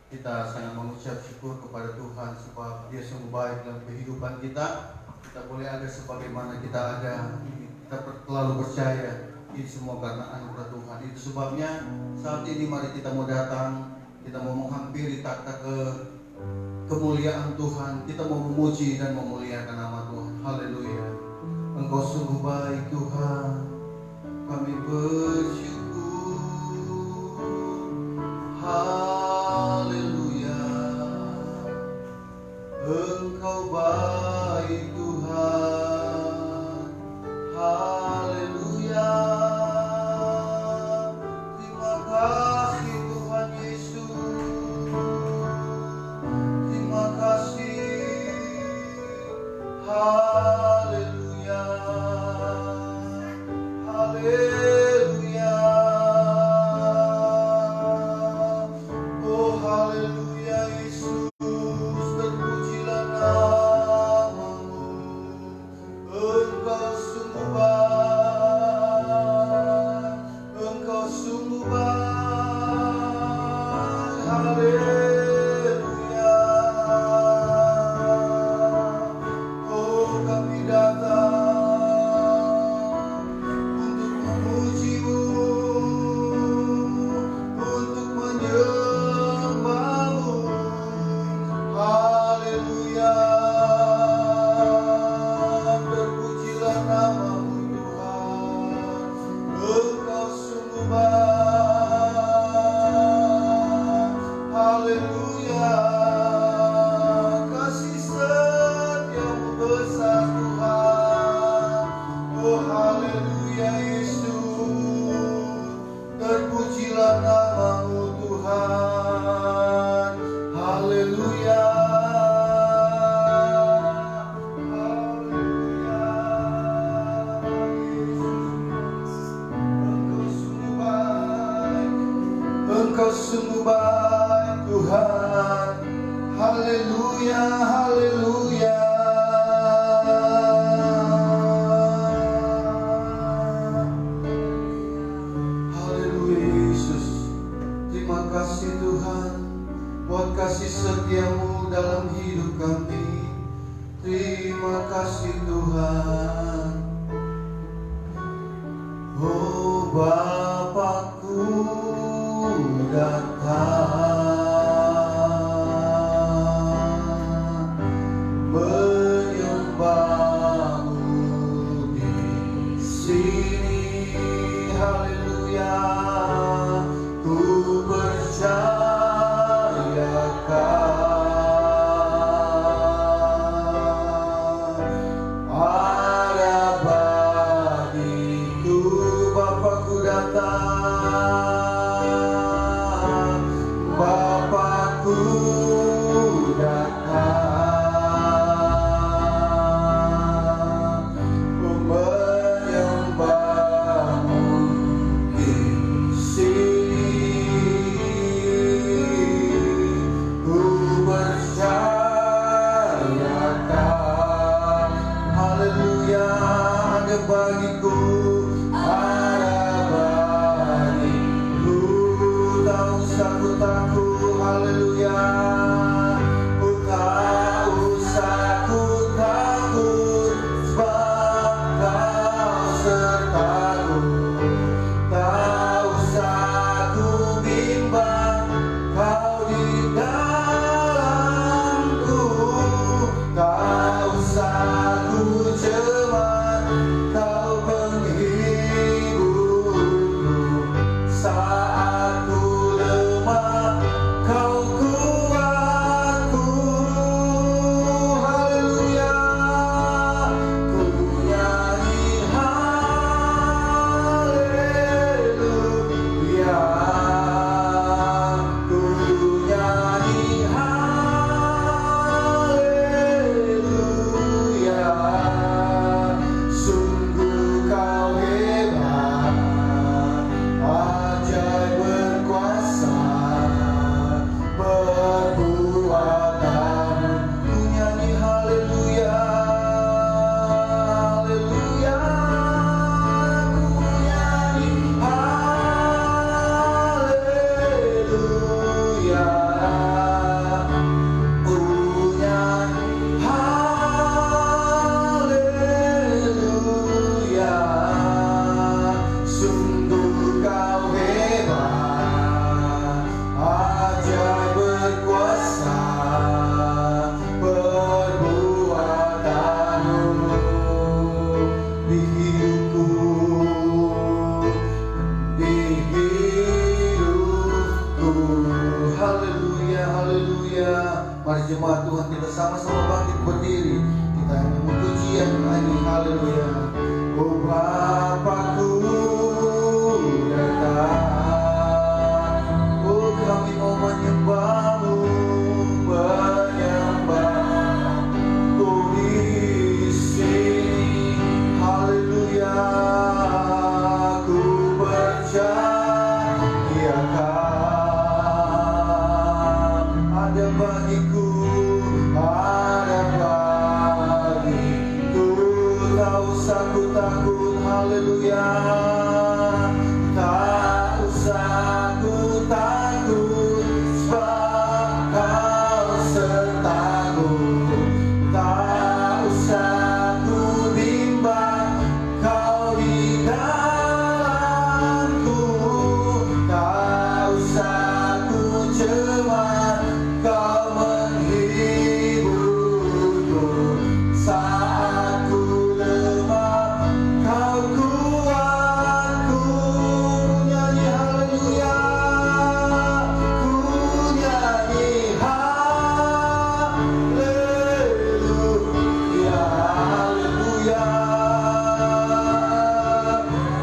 Kita sangat mengucap syukur kepada Tuhan sebab Dia sungguh baik dalam kehidupan kita. Kita boleh ada sebagaimana kita ada. Kita terlalu percaya ini semua karena anugerah Tuhan. Itu sebabnya saat ini mari kita mau datang, kita mau menghampiri takhta kemuliaan Tuhan. Kita mau memuji dan memuliakan nama Tuhan. Haleluya. Engkau sungguh baik Tuhan. Kami bersyukur. Haleluya. Engkau baik Tuhan. Haleluya. Terima kasih Tuhan Yesus. Terima kasih. Haleluya. Haleluya. Oh haleluya Yesus, terpujilah namamu. Engkau sungguh baik, Engkau sungguh baik. Haleluya. Oh kami datang untuk memuji-Mu, untuk menyembah-Mu. Haleluya. Terpujilah namamu Tuhan. Engkau sungguh baik. Haleluya. Kasih setia-Mu besar Tuhan. Oh haleluya Yesus. Terpujilah namamu Tuhan. Haleluya. Haleluya. Engkau sungguh baik Tuhan. Haleluya. Haleluya. Haleluya Yesus. Terima kasih Tuhan buat kasih setia-Mu dalam hidup kami. Terima kasih Tuhan. Oh Bapakku datang menyembah-Mu di sini. Haleluya. Ku percayakan ada bagiku. Bapakku datang, Bapakku datang, menyembah-Mu di sini. Ku percayakan, haleluya, ada bagiku, ada bagiku. Tak usah ku takut, haleluya. Ku tak usah ku takut, sebab Kau sertaku. Tak usah ku bimbang, Kau di dalamku. Tak usah ku cemas, Kau penghiburku. Saat ku lemah, Kau kuatkan. jemaat Tuhan, kita sama-sama bangkit berdiri. Kita memuji nyanyi haleluya. Oh Bapa-Ku datang, oh kami mau menyembah-Mu, menyembah. Oh di sini haleluya, ku percayakan ada bagiku, ada bagiku. Tak usah ku takut, haleluya. Tak usah ku takut, sebab Kau sertaku. Tak usah ku bimbang, Kau di dalamku. Tak usah ku cemas, Kau menghiburku. Saat ku lemah, Kau kuatku. Nyanyi haleluya, ku nyanyi haleluya, haleluya.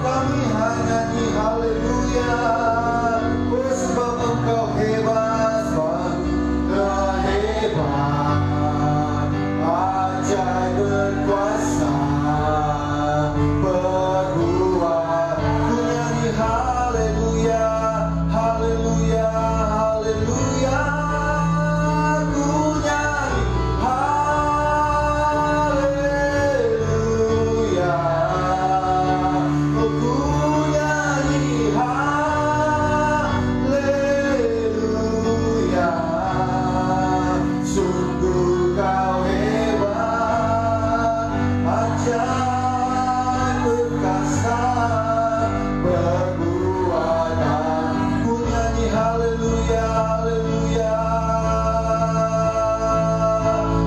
Kami hanya nyanyi haleluya. Oh sebab Engkau hebat, Engkau hebat, ajaib berkuasa, berbuat. Ku nyanyi haleluya, haleluya, haleluya. Ku nyanyi haleluya. Oh ku nyanyi haleluya. Sungguh Kau hebat, ajaib perkasa, perbuatan. Ku nyanyi haleluya, haleluya.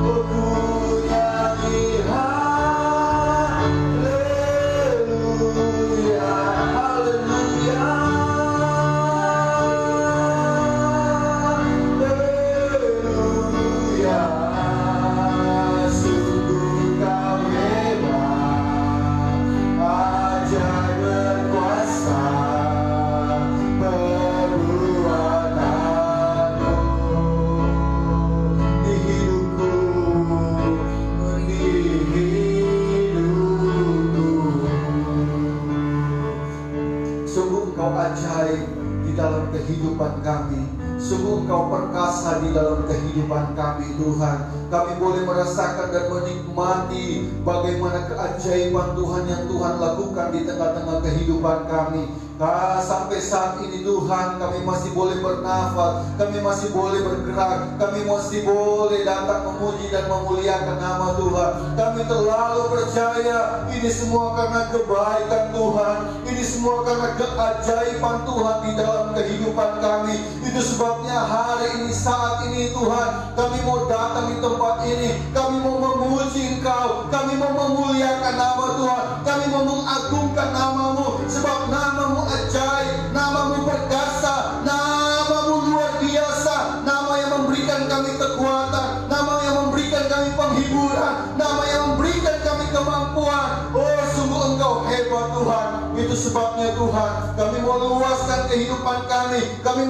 Oh ku nyanyi haleluya, haleluya. Haleluya. Sungguh Kau hebat, ajaib berkuasa, perbuatan-Mu di hidupku, di hidupku. Sungguh Engkau ajaib di dalam kehidupan kami. Sungguh Engkau perkasa di dalam kehidupan kami, Tuhan. Kami boleh merasakan dan menikmati bagaimana keajaiban Tuhan yang Tuhan lakukan di tengah-tengah kehidupan kami. Sampai saat ini Tuhan, kami masih boleh bernafas, kami masih boleh bergerak, kami masih boleh datang memuji dan memuliakan nama Tuhan. Kami terlalu percaya ini semua karena kebaikan Tuhan, ini semua karena keajaiban Tuhan di dalam kehidupan kami. Itu sebabnya hari ini, saat ini Tuhan, kami mau datang di tempat ini, kami mau memuji Engkau, kami mau memuliakan nama Tuhan, kami mau mengagungkan nama-Mu, sebab nama-Mu ajaib, nama-Mu perkasa, nama-Mu luar biasa, nama yang memberikan kami kekuatan, nama yang memberikan kami penghiburan, nama yang memberikan kami kemampuan. Oh sungguh Engkau hebat Tuhan. Itu sebabnya Tuhan, kami mau luaskan kehidupan kami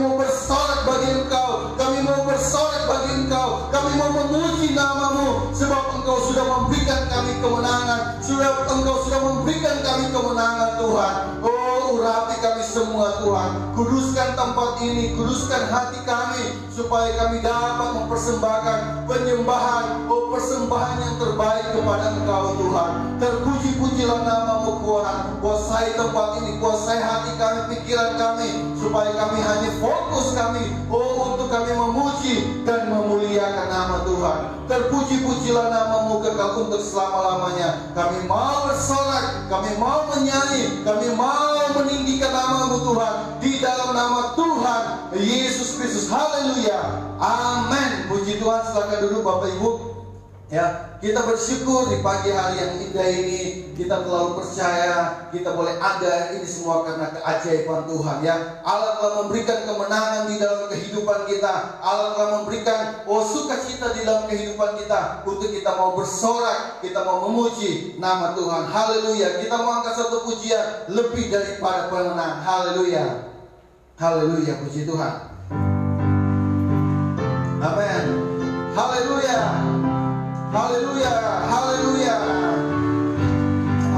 mau bersorak bagi Engkau, kami mau bersorak bagi Engkau, kami mau memuji nama-Mu, sebab Engkau sudah memberikan kami kemenangan, Engkau sudah memberikan kami kemenangan Tuhan. Oh urapi kami semua Tuhan, kuduskan tempat ini, kuduskan hati kami, supaya kami dapat mempersembahkan penyembahan, oh persembahan yang terbaik kepada Engkau Tuhan. Terpuji-pujilah nama-Mu Tuhan. Kuasai tempat ini, kuasai hati kami, pikiran kami, supaya kami hanya fokus kami, oh untuk kami memuji dan memuliakan nama Tuhan. Terpuji-pujilah nama-Mu kekal untuk selama-lamanya. Kami mau bersorak, kami mau menyanyi, kami mau meninggikan nama-Mu Tuhan, di dalam nama Tuhan Yesus Kristus. Haleluya, amin. Puji Tuhan. Silakan duduk Bapak Ibu. Ya, kita bersyukur di pagi hari yang indah ini. Kita terlalu percaya kita boleh ada ini semua karena keajaiban Tuhan, ya. Allah telah memberikan kemenangan di dalam kehidupan kita. Allah telah memberikan sukacita di dalam kehidupan kita untuk kita mau bersorak, kita mau memuji nama Tuhan. Haleluya. Kita mau angkat satu pujian lebih daripada pemenang. Haleluya. Haleluya, puji Tuhan. Amin. Haleluya. Haleluya, haleluya.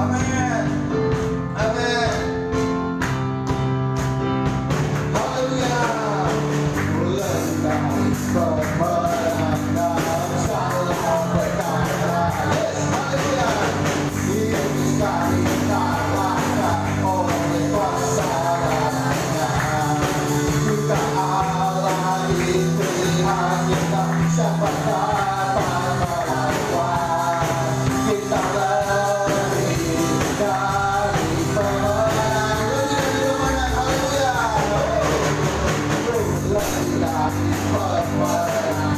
Amin. Amin. Haleluya. Mulai pemenang salam berkata, yes, haleluya. Hidup sekali kalahkan oleh kuasanya. Juga Allah di pilihan kita, siapa dapat melawan. Kita lebih dari pemenang, lebih dari pemenang, haleluya. Lebih dari pemenang.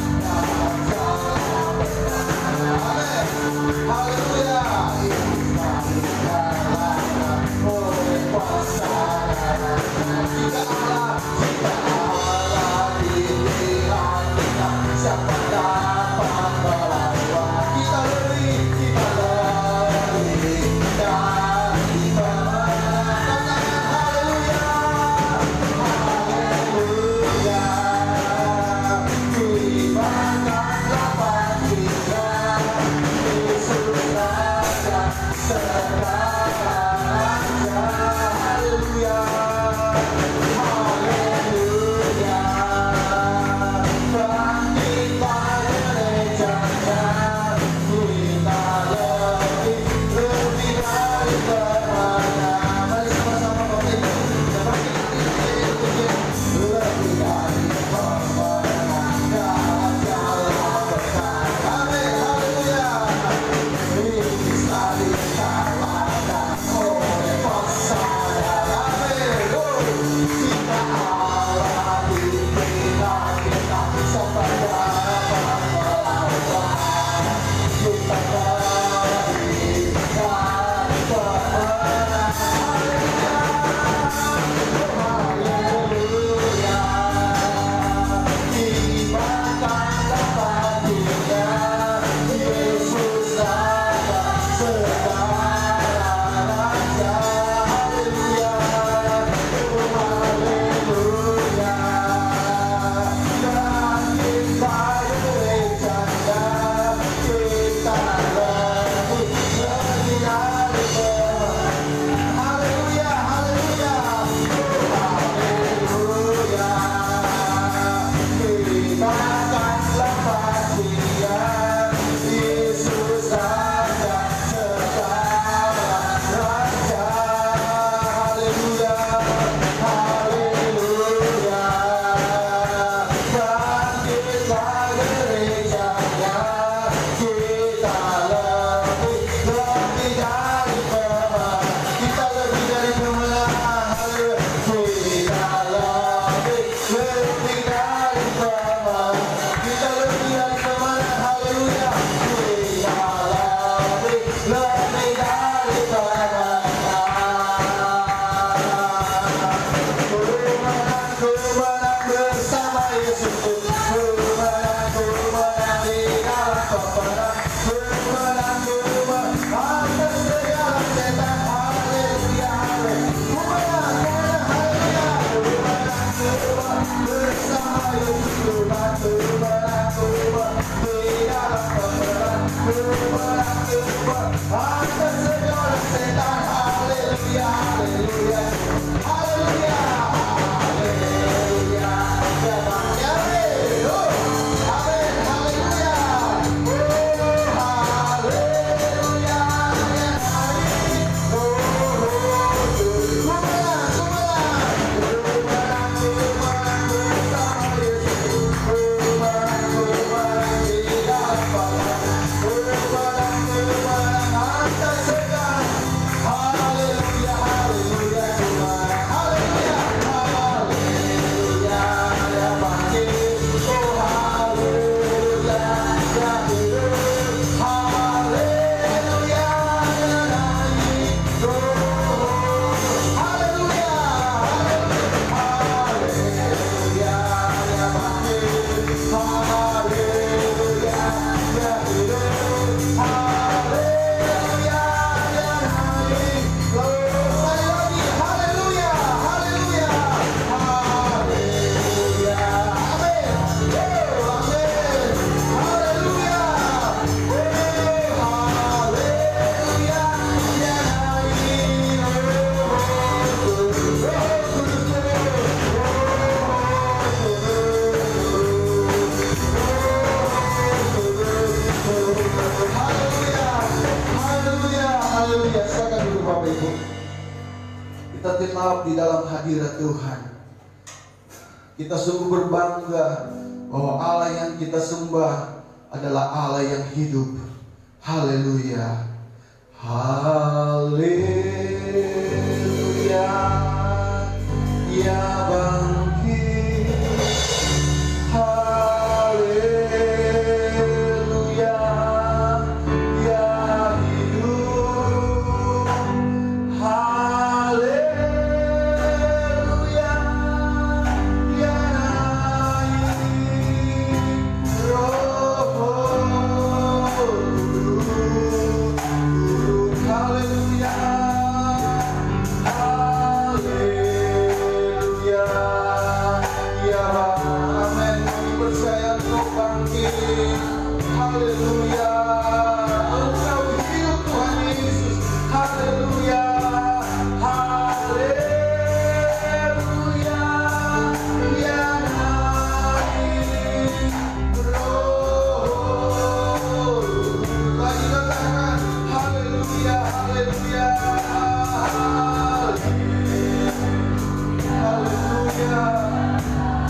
segenap di dalam hadirat Tuhan. Kita sungguh berbangga bahwa Allah yang kita sembah adalah Allah yang hidup. Haleluya. Haleluya. Ya bangkit. Haleluya. Ya hidup. Haleluya. Ya naik roh turun. Haleluya. Haleluya. Ya amin. Kami percaya Engkau bangkit. Haleluya. Engkau hidup Tuhan Yesus. Haleluya. Haleluya. Ya naik roh. Lagi katakan haleluya, haleluya. Haleluya.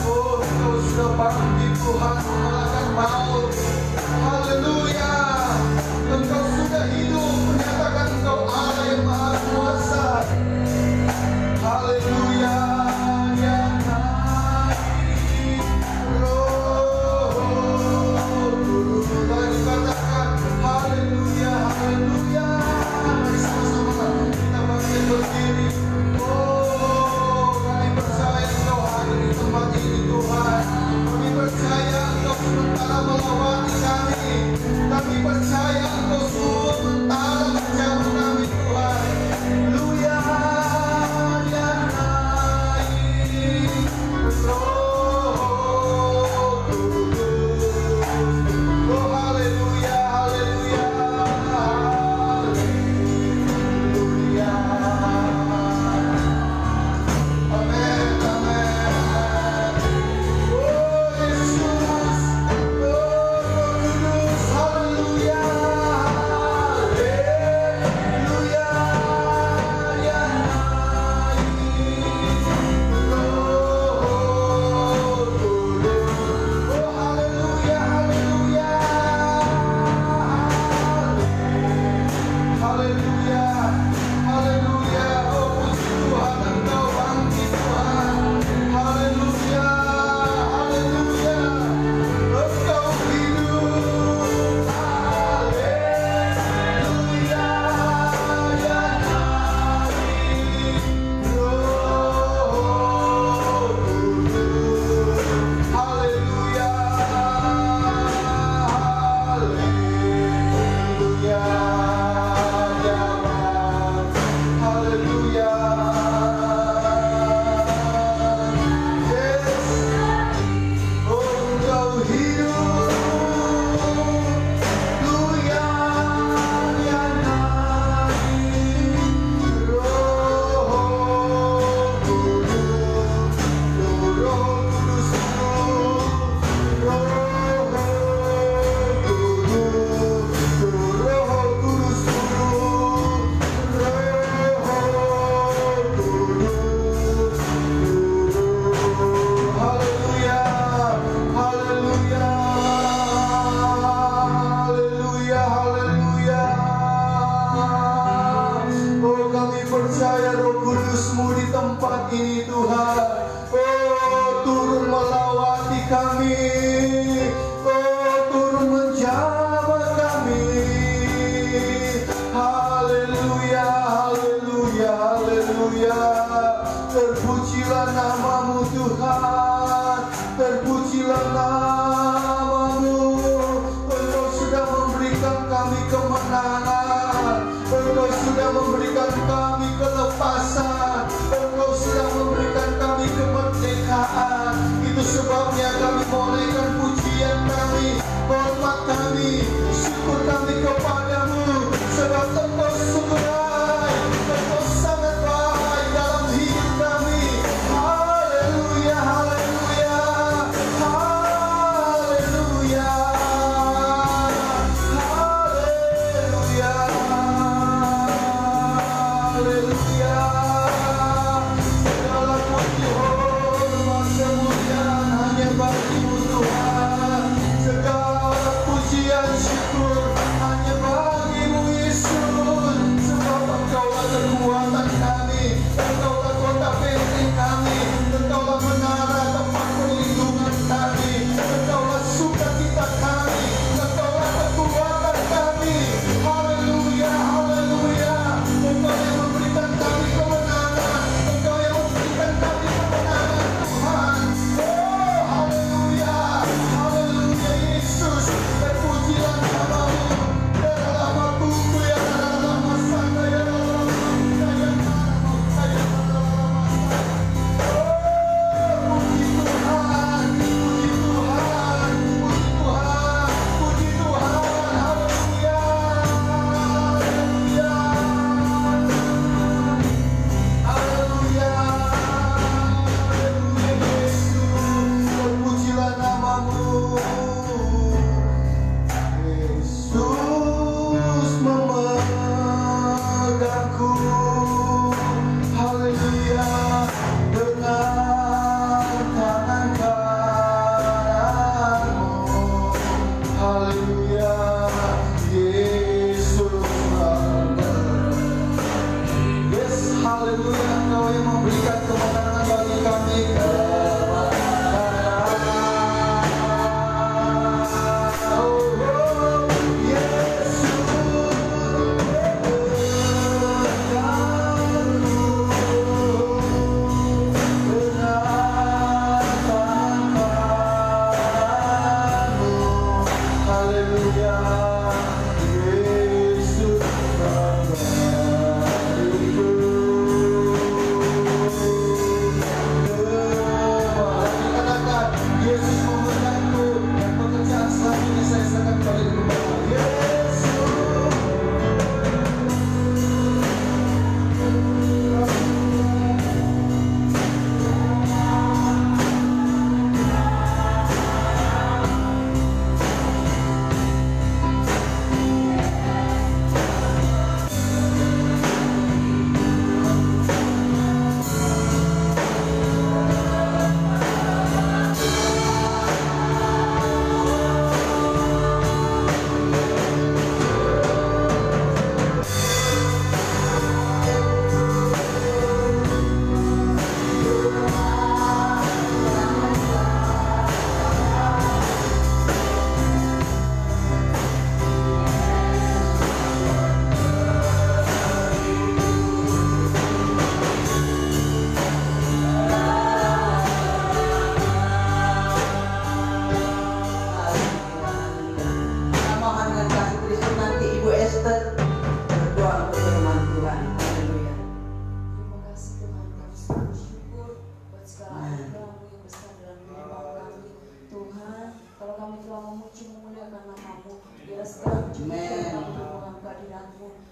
Oh, Engkau sudah bangkit Tuhan mengalahkan maut. Haleluya. Engkau sudah hidup menyatakan Engkau Allah yang maha kuasa. Haleluya. Ya naik roh turun. Lagi katakan haleluya, haleluya. Mari sama-sama kita bangkit berdiri. Oh, kami percaya Engkau hadir di tempat ini Tuhan. Kami percaya Engkau sementara melawati kami. Kami percaya Engkau sementara menjamah kami Tuhan. Haleluya. Ya naik roh turun. Oh haleluya, haleluya. Haleluya. Amin, amin. Oh Yesus, oh Roh Kudus, haleluya. Haleluya. Ya naik roh turun. Oh haleluya, haleluya. Haleluya, haleluya. Oh puji Tuhan, Engkau bangkit Tuhan. Haleluya, haleluya. Engkau hidup. Haleluya. Ya naik roh turun. Haleluya. Haleluya. Ya Bapa. Haleluya. Yes. Oh Engkau hidup. Haleluya. Ya naik roh turun. Roh Kudus turun. Roh turun. Roh Kudus turun. Haleluya. Haleluya. Haleluya. Haleluya. Oh kami percaya Roh Kudus-Mu di tempat ini Tuhan. Oh turun melawati kami. Oh turun menjamah kami. Haleluya. Haleluya. Haleluya. Terpujilah nama-Mu Tuhan. Terpujilah nama-Mu. Engkau sudah memberikan kami kemenangan. Engkau sudah memberikan kami kelepasan. Engkau sudah memberikan kami kemerdekaan. Itu sebabnya kami menaikkan pujian kami, hormat kami, syukur kami kepadamu. Sebab Engkau sungguh baik, Engkau sangat baik dalam hidup kami. Haleluya, haleluya, haleluya, haleluya, haleluya.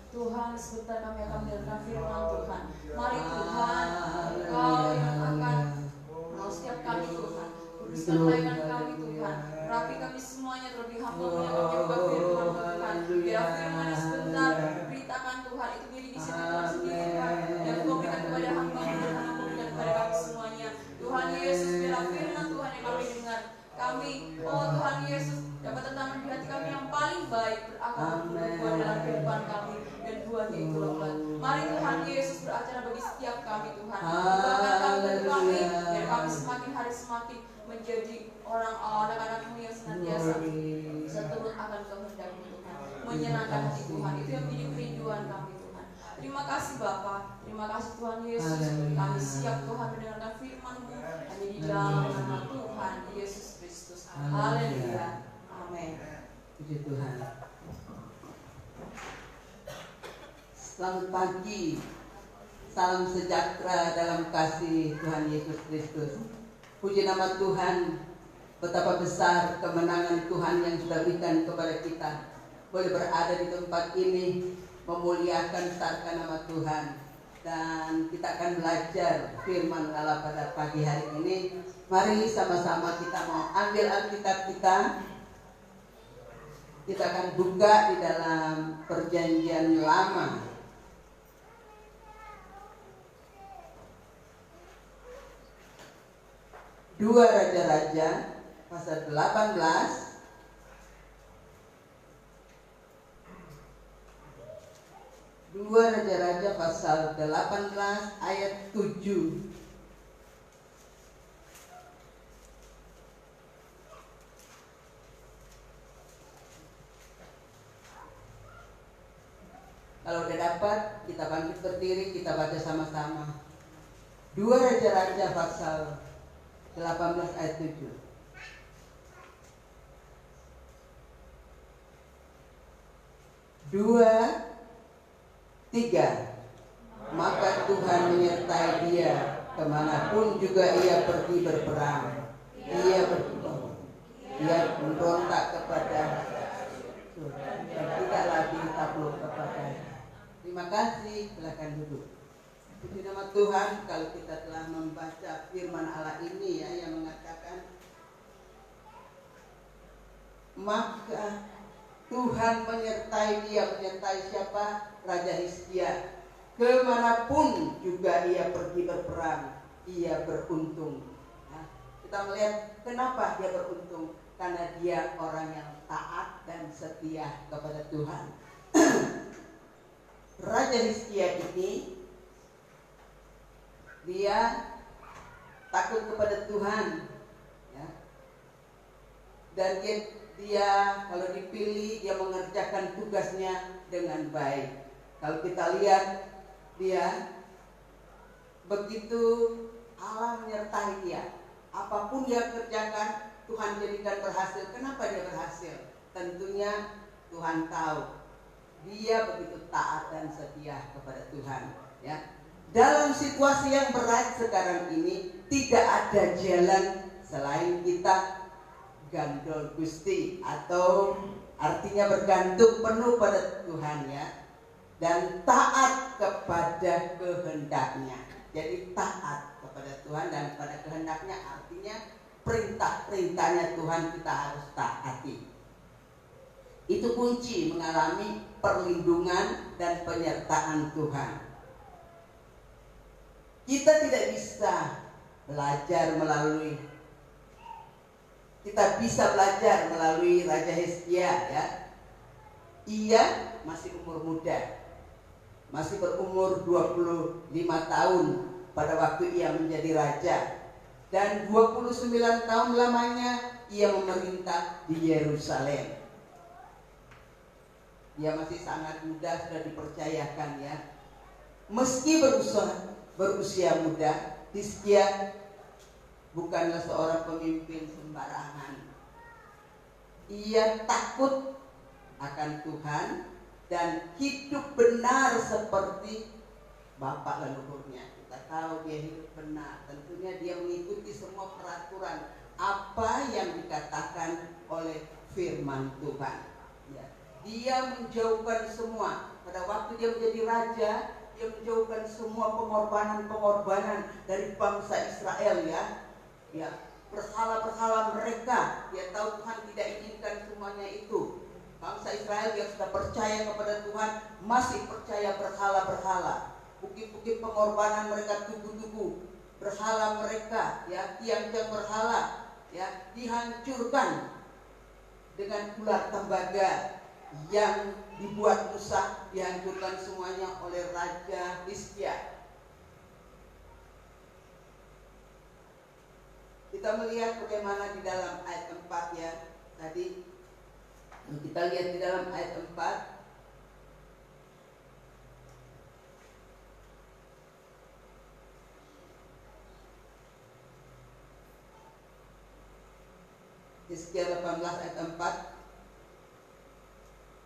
Tuhan, sebentar kami akan mendengarkan firman Tuhan. Mari Tuhan, Engkau yang akan mau setiap kami Tuhan, kuduskan pelayanan kami Tuhan. Rapi kami semuanya terlebih hamba yang menyembah firman Tuhan. Biar firman yang sebentar beritakan Tuhan itu diri di sini Tuhan sendiri Tuhan. Dan Kau berikan kepada hamba dan hamba berikan kepada kami semuanya. Tuhan Yesus, biar firman Tuhan yang kami dengar, kami, oh Tuhan Yesus, dapat tertanam di hati kami yang paling baik, berakar berbuah dalam kehidupan kami, dan buahnya itu lebat. Mari Tuhan Yesus beracara bagi setiap kami Tuhan. Kembangkan kami, dan kami semakin hari semakin menjadi orang anak-anak-Mu yang senantiasa seturut akan kehendak-Mu Tuhan, menyenangkan hati Tuhan. Itu yang menjadi kerinduan kami Tuhan. Terima kasih Bapa, terima kasih Tuhan Yesus. Kami siap Tuhan mendengarkan firman-Mu hanya di dalam nama Tuhan Yesus Kristus. Haleluya. Amin. Puji Tuhan. Selamat pagi. Salam sejahtera dalam kasih Tuhan Yesus Kristus. Puji nama Tuhan. Betapa besar kemenangan Tuhan yang sudah berikan kepada kita. Boleh berada di tempat ini, memuliakan sarkan nama Tuhan. Dan kita akan belajar firman Allah pada pagi hari ini. Mari sama-sama kita mau ambil Alkitab kita. Kita akan buka di dalam Perjanjian Lama. Dua Raja-Raja pasal 18. Dua Raja-Raja pasal 18 ayat 7. Kalau udah dapat, kita bangkit berdiri, kita baca sama-sama. Dua Raja-Raja pasal 18 ayat 7. Dua, tiga. Maka Tuhan menyertai dia kemanapun juga ia pergi berperang. Ia berperang. Ia memberontak kepada Tuhan dan tidak lagi takluk kepada. Terima kasih, silakan duduk. Puji nama Tuhan, kalau kita telah membaca firman Allah ini ya, yang mengatakan maka Tuhan menyertai dia, menyertai siapa? Raja Hizkia. Kemanapun juga ia pergi berperang, ia beruntung. Nah, kita melihat kenapa dia beruntung, karena dia orang yang taat dan setia kepada Tuhan. Raja Hizkia ini dia takut kepada Tuhan, ya. Dan dia kalau dipilih dia mengerjakan tugasnya dengan baik. Kalau kita lihat dia begitu Allah menyertai dia, apapun dia kerjakan Tuhan jadikan berhasil. Kenapa dia berhasil? Tentunya Tuhan tahu dia begitu taat dan setia kepada Tuhan, ya. Dalam situasi yang berat sekarang ini tidak ada jalan selain kita gandol Gusti, atau artinya bergantung penuh pada Tuhan, ya, dan taat kepada kehendaknya. Jadi taat kepada Tuhan dan pada kehendaknya artinya perintah-perintahnya Tuhan kita harus taati. Itu kunci mengalami perlindungan dan penyertaan Tuhan. Kita tidak bisa belajar melalui Raja Hizkia, ya. Ia masih umur muda, masih berumur 25 tahun pada waktu ia menjadi raja, dan 29 tahun lamanya ia memerintah di Yerusalem. Dia masih sangat muda, sudah dipercayakan, ya. Meski berusia muda, Hizkia bukanlah seorang pemimpin sembarangan. Ia takut akan Tuhan dan hidup benar seperti bapak leluhurnya. Kita tahu dia hidup benar. Tentunya dia mengikuti semua peraturan apa yang dikatakan oleh firman Tuhan, ya. Dia menjauhkan semua. Pada waktu dia menjadi raja, dia menjauhkan semua pengorbanan dari bangsa Israel, ya. Ya, berhala-berhala mereka. Dia tahu Tuhan tidak inginkan semuanya itu. Bangsa Israel yang sudah percaya kepada Tuhan masih percaya berhala-berhala. Bukit-bukit pengorbanan mereka, tugu-tugu berhala mereka, ya, tiang-tiang berhala, ya, dihancurkan dengan ular tembaga yang dibuat Musa, dihancurkan semuanya oleh Raja Hizkia. Kita melihat bagaimana di dalam ayat 4, ya. Tadi kita lihat di dalam ayat 4, Hizkia 18 ayat 4.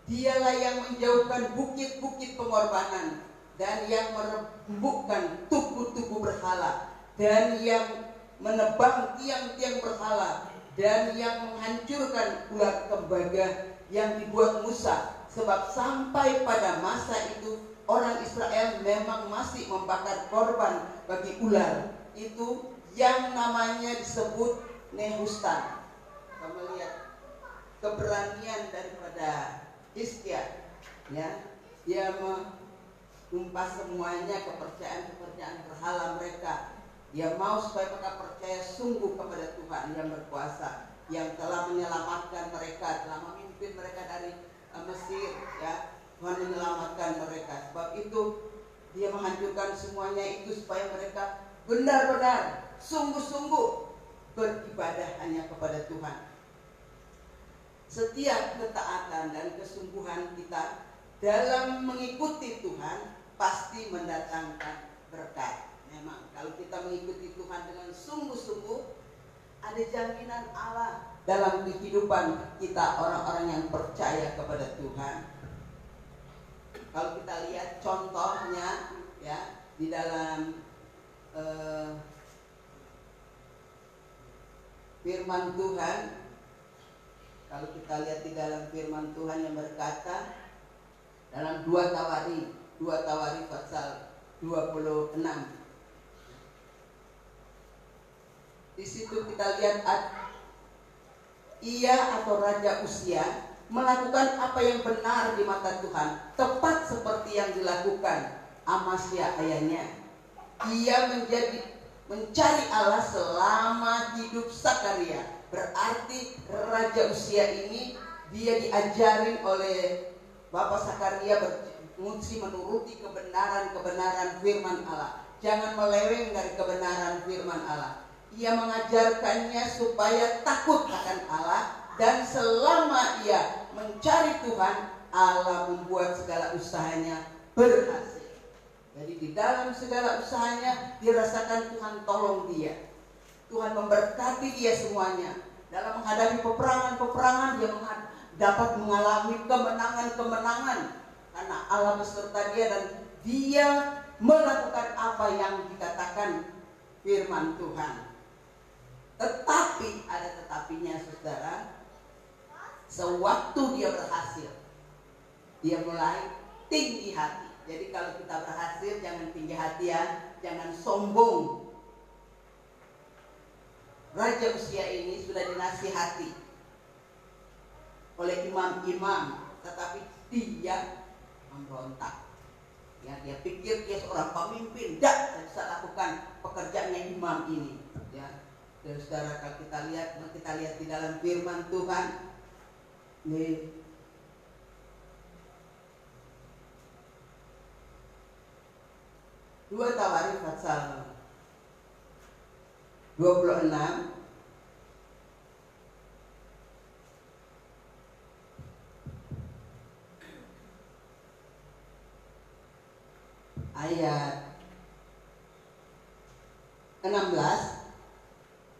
Dialah yang menjauhkan bukit-bukit pengorbanan dan yang merembukkan tugu-tugu berhala dan yang menebang tiang-tiang berhala dan yang menghancurkan ular tembaga yang dibuat Musa. Sebab sampai pada masa itu orang Israel memang masih membakar korban bagi ular itu yang namanya disebut Nehustan. Kita melihat keberanian daripada Hizkia, ya. Dia menumpas semuanya kepercayaan berhala mereka. Dia mau supaya mereka percaya sungguh kepada Tuhan yang berkuasa, yang telah menyelamatkan mereka, telah memimpin mereka dari Mesir, ya. Tuhan menyelamatkan mereka. Sebab itu dia menghancurkan semuanya itu supaya mereka benar-benar sungguh-sungguh beribadah hanya kepada Tuhan. Setiap ketaatan dan kesungguhan kita dalam mengikuti Tuhan pasti mendatangkan berkat. Memang kalau kita mengikuti Tuhan dengan sungguh-sungguh, ada jaminan Allah dalam kehidupan kita, orang-orang yang percaya kepada Tuhan. Kalau kita lihat contohnya, ya, di dalam firman Tuhan. Kalau kita lihat di dalam firman Tuhan yang berkata dalam 2 Tawari pasal 26. Di situ kita lihat ia atau Raja Uzia melakukan apa yang benar di mata Tuhan, tepat seperti yang dilakukan Amasya ayahnya. Ia mencari Allah selama hidup Sakaria. Berarti Raja Uzia ini dia diajarin oleh Bapak Sakaria mesti menuruti kebenaran firman Allah. Jangan meleweng dari kebenaran firman Allah. Ia mengajarkannya supaya takut akan Allah, dan selama ia mencari Tuhan, Allah membuat segala usahanya berhasil. Jadi di dalam segala usahanya dirasakan Tuhan tolong dia. Tuhan memberkati dia semuanya. Dalam menghadapi peperangan-peperangan dia dapat mengalami kemenangan-kemenangan karena Allah beserta dia dan dia melakukan apa yang dikatakan firman Tuhan. Tetapi ada tetapinya, saudara. Sewaktu dia berhasil, dia mulai tinggi hati. Jadi kalau kita berhasil jangan tinggi hati ya, jangan sombong. Raja Uzia ini sudah dinasihati oleh imam-imam, tetapi dia memberontak. Ya, dia pikir dia seorang pemimpin, tidak bisa lakukan pekerjaannya imam ini. Ya, dan saudara, kalau kita lihat di dalam firman Tuhan, nih, 2 Tawarikh pasal 26 ayat 16.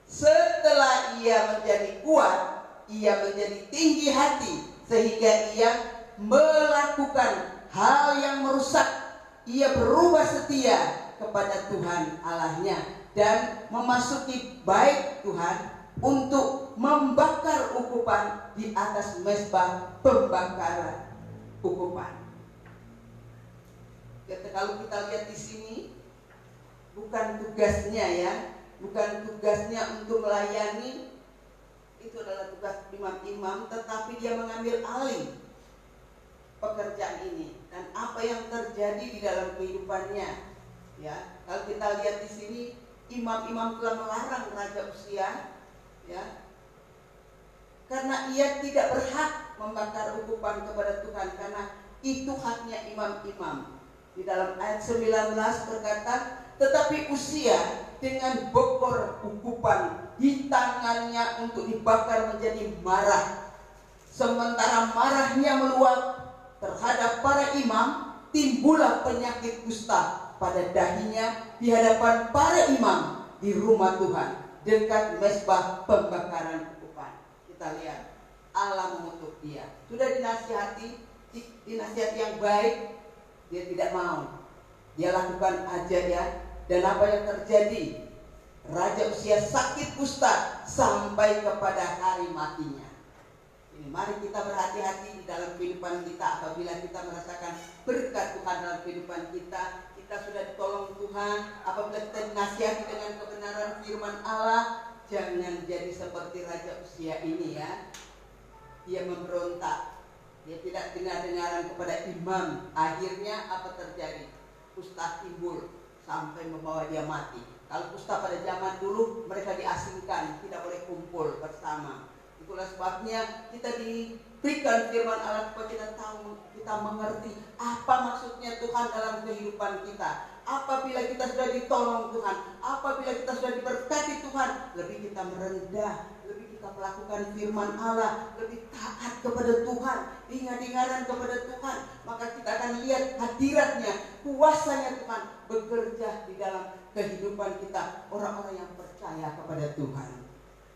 Setelah ia menjadi kuat, ia menjadi tinggi hati sehingga ia melakukan hal yang merusak. Ia berubah setia kepada Tuhan Allahnya dan memasuki bait Tuhan untuk membakar ukupan di atas mezbah pembakaran ukupan. Kalau kita lihat di sini, bukan tugasnya ya, bukan tugasnya untuk melayani, itu adalah tugas imam-imam, tetapi dia mengambil alih pekerjaan ini. Dan apa yang terjadi di dalam kehidupannya, ya, kalau kita lihat di sini, imam-imam telah melarang Raja Uzia, ya, karena ia tidak berhak membakar ukupan kepada Tuhan, karena itu haknya imam-imam. Di dalam ayat 19 berkata, tetapi Uzia dengan bokor ukupan di tangannya untuk dibakar menjadi marah. Sementara marahnya meluap terhadap para imam, timbullah penyakit kusta pada dahinya di hadapan para imam di rumah Tuhan dekat mezbah pembakaran ukupan. Kita lihat Allah mengutuk dia. Sudah dinasihati yang baik, dia tidak mau. Dia lakukan aja ya. Dan apa yang terjadi? Raja Uzia sakit kusta sampai kepada hari matinya. Ini mari kita berhati-hati di dalam kehidupan kita. Apabila kita merasakan berkat Tuhan dalam kehidupan kita, kita sudah ditolong Tuhan. Apabila kita dinasihati dengan kebenaran firman Allah, jangan jadi seperti Raja Uzia ini ya. Dia memberontak, dia tidak dengar-dengaran kepada imam. Akhirnya apa terjadi? Kusta timbul sampai membawa dia mati. Kalau kusta pada zaman dulu mereka diasingkan, tidak boleh kumpul bersama. Itulah sebabnya kita diberikan firman Allah supaya kita tahu, kita mengerti apa maksudnya Tuhan dalam kehidupan kita. Apabila kita sudah ditolong Tuhan, apabila kita sudah diberkati Tuhan, lebih kita merendah, lebih kita melakukan firman Allah, lebih taat kepada Tuhan, ingat-ingatan kepada Tuhan, maka kita akan lihat hadiratnya, kuasanya Tuhan bekerja di dalam kehidupan kita, orang-orang yang percaya kepada Tuhan.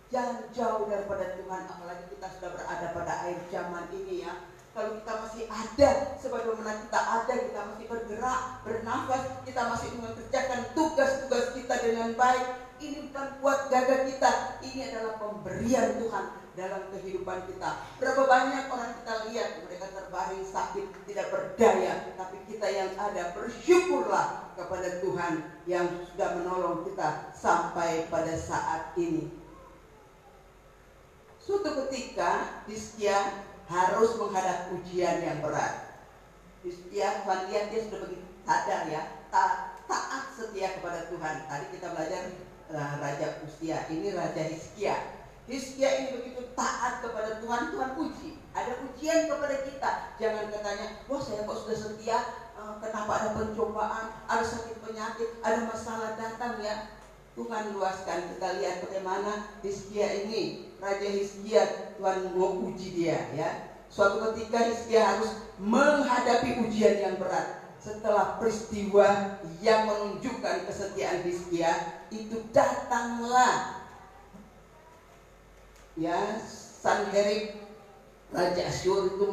Jangan jauh daripada Tuhan, apalagi kita sudah berada pada akhir zaman ini ya. Kalau kita masih ada, sebagaimana kita ada, kita masih bergerak, bernafas, kita masih mengerjakan tugas-tugas kita dengan baik. Ini bukan kuat gagah kita, ini adalah pemberian Tuhan dalam kehidupan kita. Berapa banyak orang kita lihat mereka terbaring sakit, tidak berdaya, tapi kita yang ada bersyukurlah kepada Tuhan yang sudah menolong kita sampai pada saat ini. Suatu ketika Hizkia harus menghadap ujian yang berat. Hizkia, Tuhan lihat dia sudah begitu sadar ya, taat setia kepada Tuhan. Tadi kita belajar Raja Uzia, ini Raja Hizkia. Hizkia ini begitu taat kepada Tuhan, Tuhan uji. Ada ujian kepada kita. Jangan katanya, wah saya kok sudah setia, kenapa ada pencobaan, ada sakit penyakit, ada masalah datang ya. Tuhan luaskan, kita lihat bagaimana Hizkia ini, Raja Hizkia, Tuhan mau uji dia ya. Suatu ketika Hizkia harus menghadapi ujian yang berat. Setelah peristiwa yang menunjukkan kesetiaan Hizkia, itu datanglah ya Sanherib, Raja Asyur itu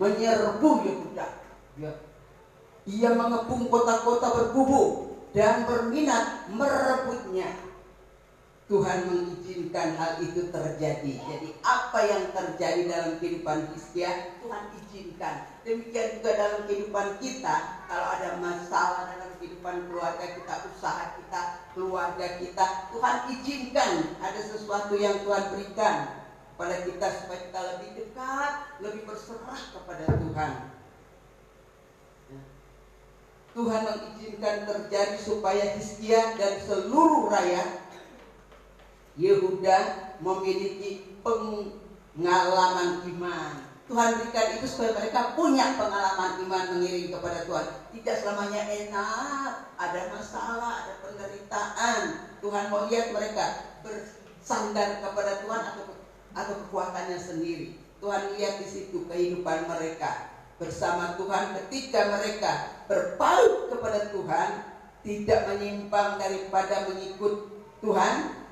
menyerbu Yehuda. Ya. Ia mengepung kota-kota berkubu dan berminat merebutnya. Tuhan mengizinkan hal itu terjadi. Jadi apa yang terjadi dalam kehidupan Hizkia, Tuhan izinkan. Demikian juga dalam kehidupan kita. Kalau ada masalah dalam kehidupan keluarga kita, usaha kita, keluarga kita, Tuhan izinkan. Ada sesuatu yang Tuhan berikan kepada kita supaya kita lebih dekat, lebih berserah kepada Tuhan. Tuhan mengizinkan terjadi supaya Hizkia dan seluruh rakyat Yehuda memiliki pengalaman iman. Tuhan berikan itu supaya mereka punya pengalaman iman mengiring kepada Tuhan. Tidak selamanya enak, ada masalah, ada penderitaan. Tuhan mau lihat mereka bersandar kepada Tuhan atau kekuatannya sendiri. Tuhan lihat di situ kehidupan mereka bersama Tuhan ketika mereka berpaut kepada Tuhan, tidak menyimpang daripada mengikut Tuhan,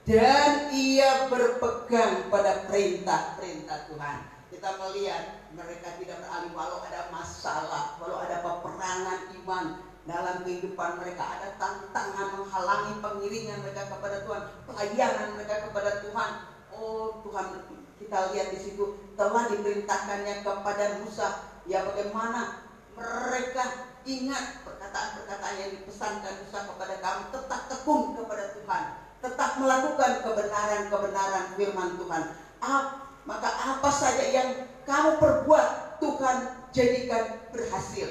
dan ia berpegang pada perintah-perintah Tuhan. Kita melihat mereka tidak beralih walau ada masalah, walau ada peperangan iman dalam kehidupan mereka, ada tantangan menghalangi pengiringan mereka kepada Tuhan, pelayanan mereka kepada Tuhan. Oh Tuhan, kita lihat di situ telah diperintahkannya kepada Musa, ya bagaimana mereka ingat perkataan-perkataan yang dipesankan Musa kepada kamu, tetap tekun kepada Tuhan, tetap melakukan kebenaran-kebenaran firman Tuhan. Maka apa saja yang kamu perbuat, Tuhan jadikan berhasil.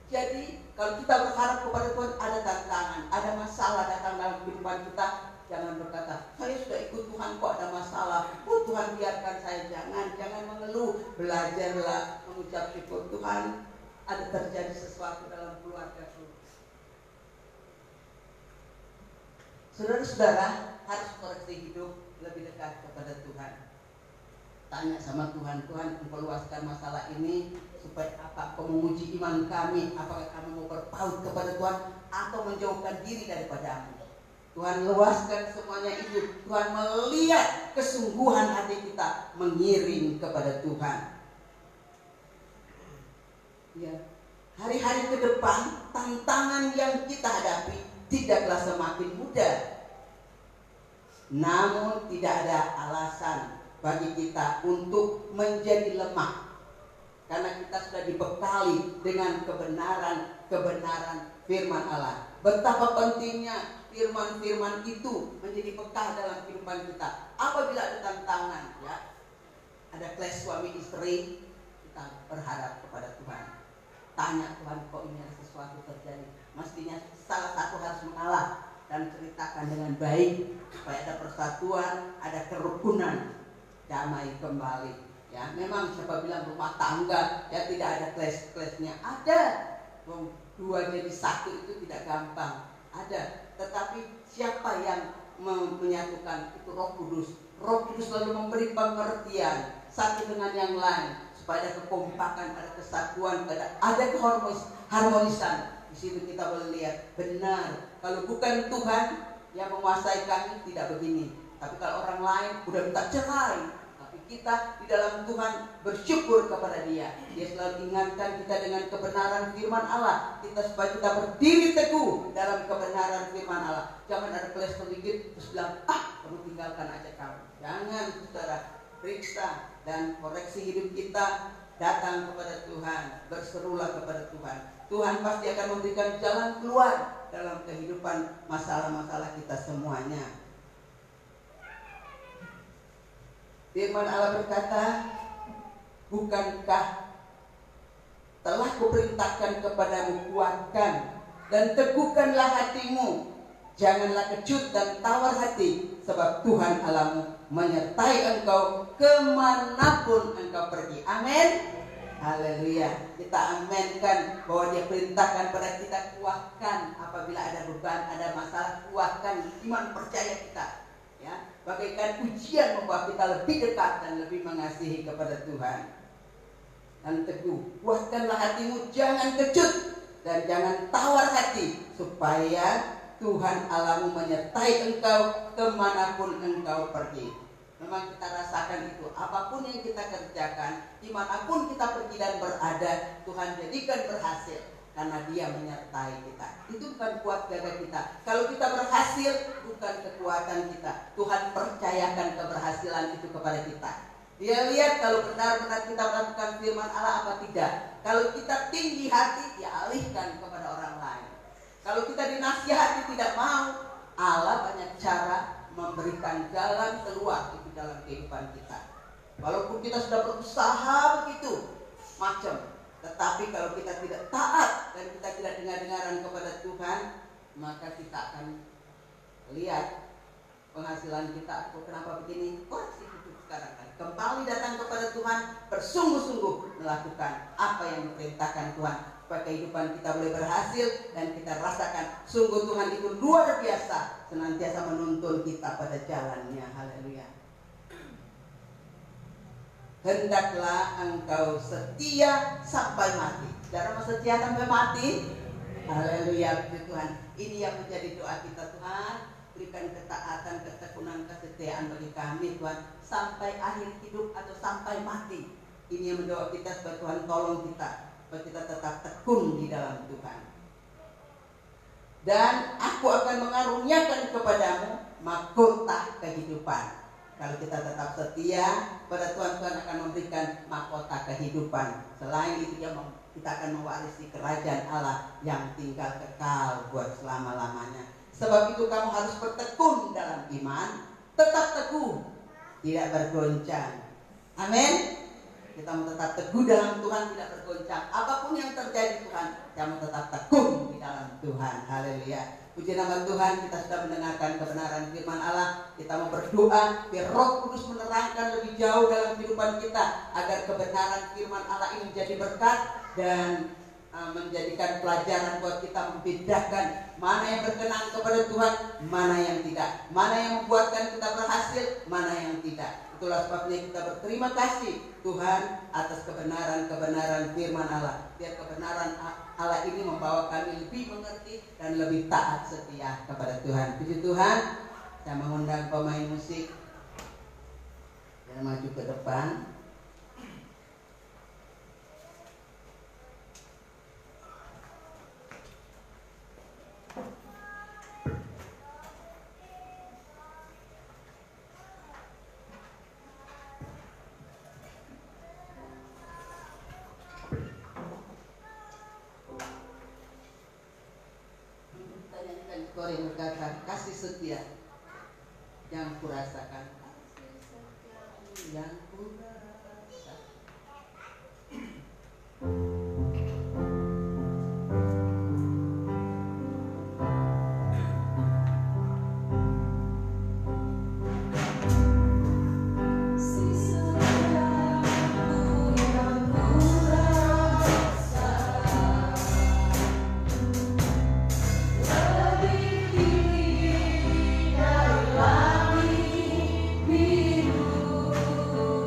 Jadi kalau kita berharap kepada Tuhan, ada tantangan, ada masalah datang dalam kehidupan kita, jangan berkata, saya sudah ikut Tuhan kok ada masalah, oh Tuhan biarkan saya. Jangan mengeluh. Belajarlah mengucap syukur. Tuhan, ada terjadi sesuatu dalam keluargaku. Saudara-saudara harus koreksi hidup, lebih dekat kepada Tuhan. Tanya sama Tuhan, Tuhan engkau luaskan masalah ini supaya apa? Kau menguji iman kami, apakah kami mau berpaut kepada Tuhan atau menjauhkan diri daripadamu. Tuhan luaskan semuanya itu. Tuhan melihat kesungguhan hati kita mengiring kepada Tuhan. Ya, hari-hari ke depan tantangan yang kita hadapi tidaklah semakin mudah. Namun tidak ada alasan bagi kita untuk menjadi lemah, karena kita sudah dibekali dengan kebenaran firman Allah. Betapa pentingnya firman-firman itu menjadi bekal dalam kehidupan kita. Apabila ada tantangan, ya, ada clash suami istri, kita berharap kepada Tuhan. Tanya Tuhan, kok ini ada sesuatu terjadi? Mestinya salah satu harus mengalah dan ceritakan dengan baik supaya ada persatuan, ada kerukunan, damai kembali. Ya, memang siapa bilang rumah tangga ya tidak ada clash-clashnya? Ada. Dua jadi satu itu tidak gampang. Ada. Tetapi siapa yang menyatukan? Itu Roh Kudus. Roh Kudus lalu memberi pengertian satu dengan yang lain supaya ada kekompakan, ada kesatuan, ada keharmonisan. Di situ kita boleh lihat benar. Kalau bukan Tuhan yang menguasai kami tidak begini. Tapi kalau orang lain udah minta cerai, tapi kita di dalam Tuhan bersyukur kepada Dia. Dia selalu ingatkan kita dengan kebenaran firman Allah. Supaya kita berdiri teguh dalam kebenaran firman Allah. Jangan ada kelas sedikit terus bilang, kamu tinggalkan aja kamu. Jangan, saudara. Periksa dan koreksi hidup kita, datang kepada Tuhan, berserulah kepada Tuhan. Tuhan pasti akan memberikan jalan keluar dalam kehidupan masalah-masalah kita semuanya. Firman Allah berkata, bukankah telah kuperintahkan kepadamu, kuatkan dan teguhkanlah hatimu, janganlah kecut dan tawar hati, sebab Tuhan Allahmu menyertai engkau kemanapun engkau pergi. Amin. Haleluya. Kita amenkan bahwa Dia perintahkan pada kita, kuatkan apabila ada beban, ada masalah, kuatkan iman percaya kita. Ya, bagaikan ujian membawa kita lebih dekat dan lebih mengasihi kepada Tuhan. Dan teguh, kuatkanlah hatimu, jangan kecut dan jangan tawar hati, supaya Tuhan Allahmu menyertai engkau kemanapun engkau pergi. Memang kita rasakan itu, apapun yang kita kerjakan, dimanapun kita pergi dan berada, Tuhan jadikan berhasil, karena Dia menyertai kita. Itu bukan kuat gagah kita. Kalau kita berhasil, bukan kekuatan kita. Tuhan percayakan keberhasilan itu kepada kita. Dia lihat kalau benar-benar kita melakukan firman Allah apa tidak. Kalau kita tinggi hati, Dia alihkan kepada orang lain. Kalau kita dinasihati tidak mau, Allah banyak cara memberikan jalan keluar itu dalam kehidupan kita. Walaupun kita sudah berusaha begitu macam, tetapi kalau kita tidak taat dan kita tidak dengar-dengaran kepada Tuhan, maka kita akan lihat penghasilan kita. Kok kenapa begini? Koreksi hidup sekarang kan. Kembali datang kepada Tuhan, bersungguh-sungguh melakukan apa yang diperintahkan Tuhan, supaya kehidupan kita boleh berhasil dan kita rasakan sungguh Tuhan itu luar biasa, senantiasa menuntun kita pada jalannya. Haleluya. Hendaklah engkau setia sampai mati. Cara setia sampai mati. Haleluya, puji Tuhan. Ini yang menjadi doa kita, Tuhan. Berikan ketaatan, ketekunan, kesetiaan bagi kami, Tuhan, sampai akhir hidup atau sampai mati. Ini yang mendoa kita supaya Tuhan tolong kita, supaya kita tetap tekun di dalam Tuhan. Dan aku akan mengaruniakan kepadamu mahkota kehidupan. Kalau kita tetap setia pada Tuhan, Tuhan akan memberikan mahkota kehidupan. Selain itu kita akan mewarisi kerajaan Allah yang tinggal kekal buat selama-lamanya. Sebab itu kamu harus bertekun dalam iman, tetap teguh, tidak bergoncang. Amin. Kita mau tetap teguh dalam Tuhan, tidak bergoncang. Apapun yang terjadi Tuhan, kamu tetap teguh di dalam Tuhan. Haleluya. Puji nama Tuhan, kita sudah mendengarkan kebenaran firman Allah. Kita mau berdoa biar Roh Kudus menerangkan lebih jauh dalam kehidupan kita, agar kebenaran firman Allah ini menjadi berkat dan menjadikan pelajaran buat kita membedakan mana yang berkenan kepada Tuhan, mana yang tidak, mana yang membuatkan kita berhasil, mana yang tidak. Itulah sebabnya kita berterima kasih Tuhan atas kebenaran-kebenaran firman Allah. Biar kebenaran Allah ini membawa kami lebih mengerti dan lebih taat setia kepada Tuhan. Puji Tuhan. Saya mengundang pemain musik yang maju ke depan. Koreng berkata, kasih setia yang kurasakan, yang kurasakan. Biru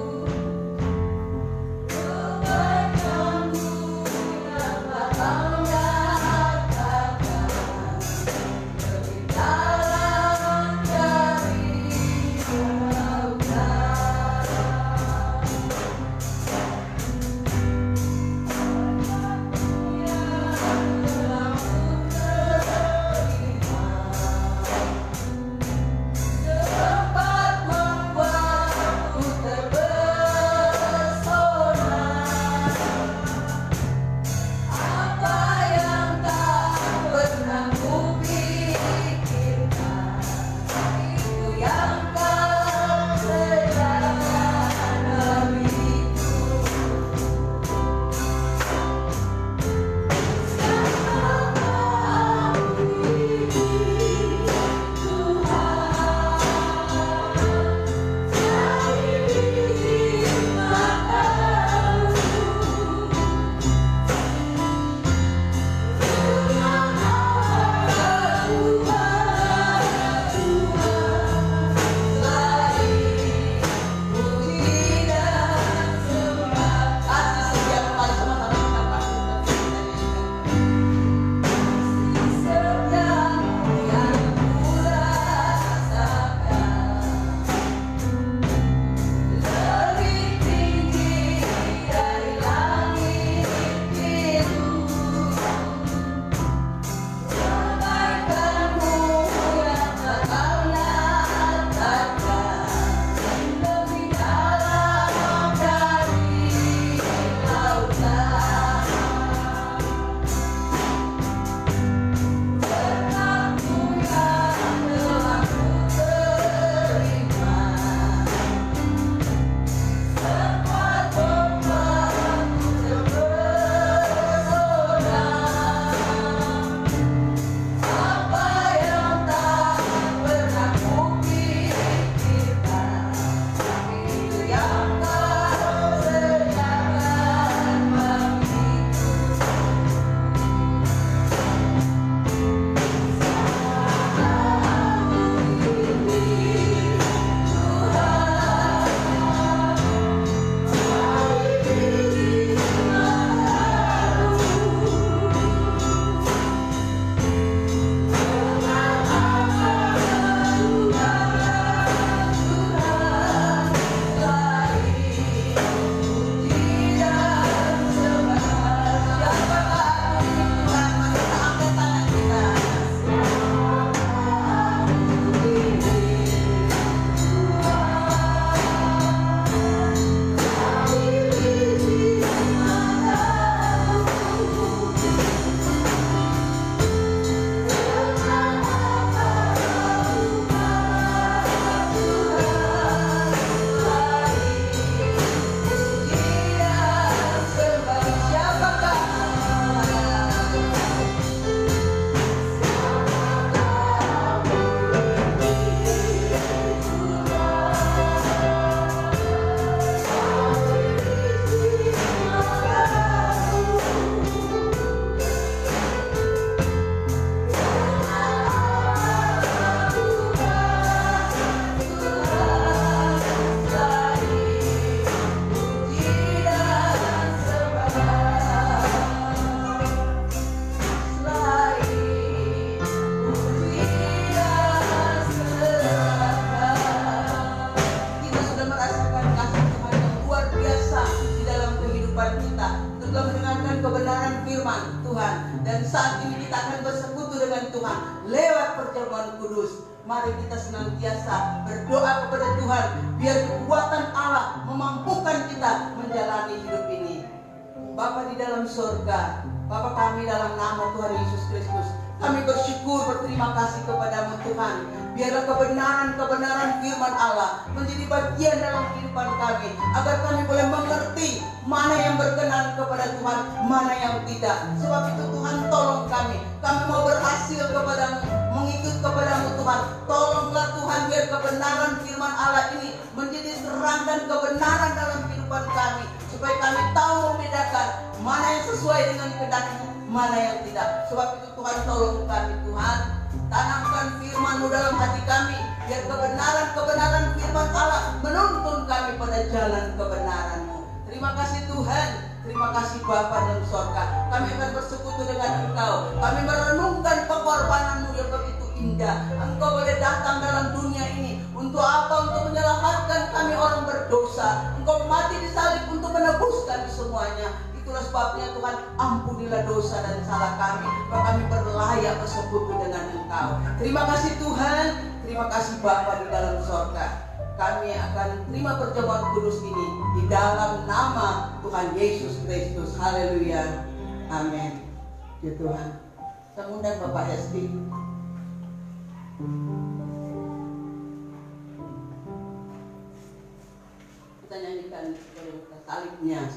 saat ini kita akan bersekutu dengan Tuhan lewat perjamuan kudus. Mari kita senantiasa berdoa kepada Tuhan, biar kekuatan Allah memampukan kita menjalani hidup ini. Bapa di dalam surga, Bapa kami dalam nama Tuhan Yesus Kristus, kami bersyukur, berterima kasih kepadamu Tuhan. Biarlah kebenaran firman Allah menjadi bagian dalam kehidupan kami, agar kami boleh mengerti mana yang berkenan kepada Tuhan, mana yang tidak. Sebab itu Tuhan, tolong kami mau berhasil kepadamu, mengikut kepadamu Tuhan. Tolonglah Tuhan, biar kebenaran firman Allah ini menjadi terang dan kebenaran dalam kehidupan kami, supaya kami tahu membedakan mana yang sesuai dengan kehendak-Mu, mana yang tidak. Sebab itu Tuhan, tolong kami Tuhan, tanamkan firman-Mu dalam hati kami, biar kebenaran firman Allah menuntun kami pada jalan kebenaran-Mu. Terima kasih Tuhan, terima kasih Bapa dalam surga. Kami akan bersekutu dengan Engkau, kami merenungkan pengorbanan-Mu yang begitu indah. Engkau boleh datang dalam dunia ini untuk apa? Untuk menyelamatkan kami orang berdosa. Engkau mati di salib untuk menebus kami semuanya. Itulah sebabnya Tuhan, ampunilah dosa dan salah kami, maka kami berlayak bersekutu dengan Engkau. Terima kasih Tuhan, terima kasih Bapa di dalam surga. Kami akan terima perjamuan kudus ini di dalam nama Tuhan Yesus Kristus. Haleluya, amin. Ya Tuhan, saya undang Bapak Hesti. Kita nyanyikan salibnya.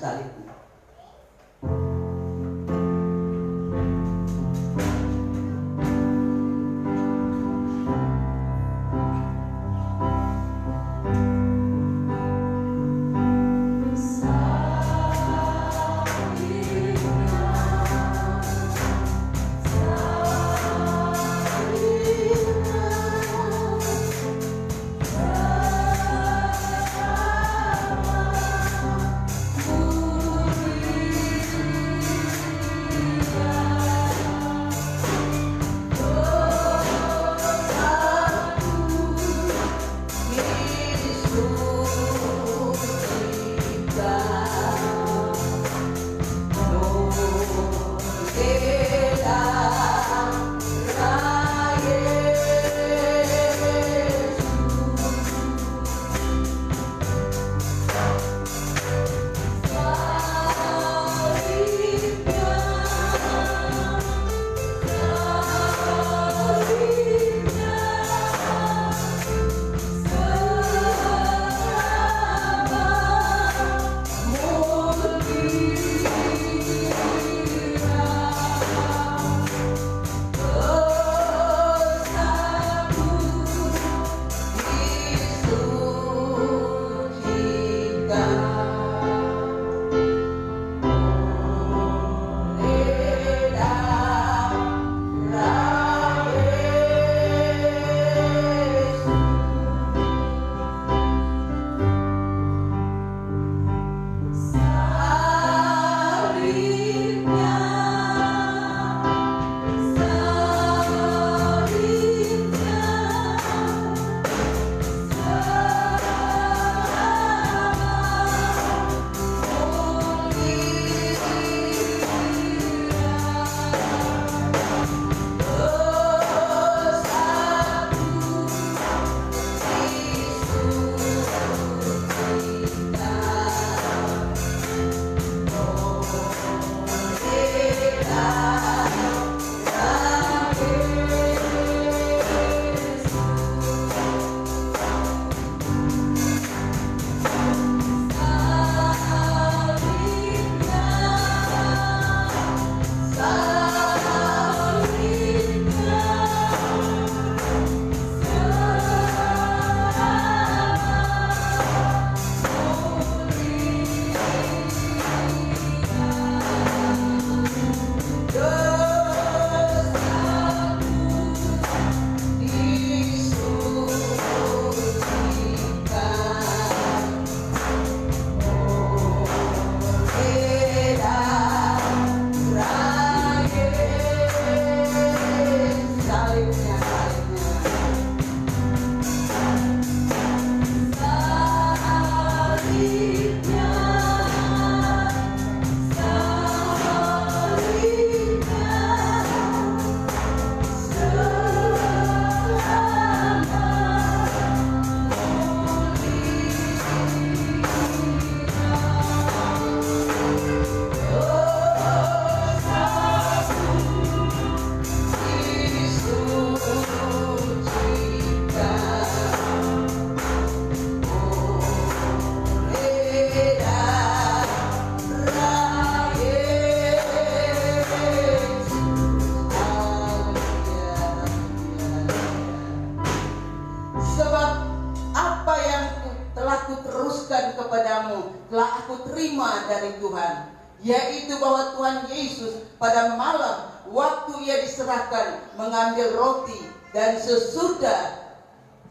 engkau terima dari Tuhan, yaitu bahwa Tuhan Yesus pada malam waktu ia diserahkan mengambil roti, dan sesudah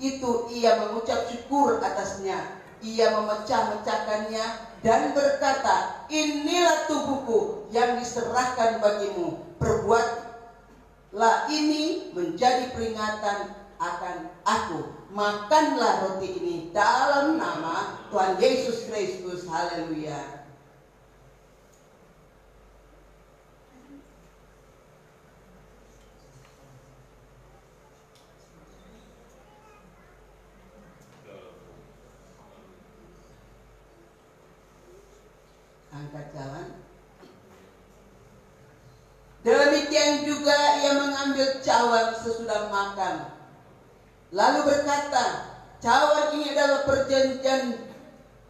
itu ia mengucap syukur atasnya. Ia memecah-mecahkannya dan berkata, inilah tubuhku yang diserahkan bagimu. Perbuatlah ini menjadi peringatan akan aku. Makanlah roti ini dalam nama Tuhan Yesus Kristus. Haleluya. Angkat jalan. Demikian juga ia mengambil cawan sesudah makan, lalu berkata, cawan ini adalah perjanjian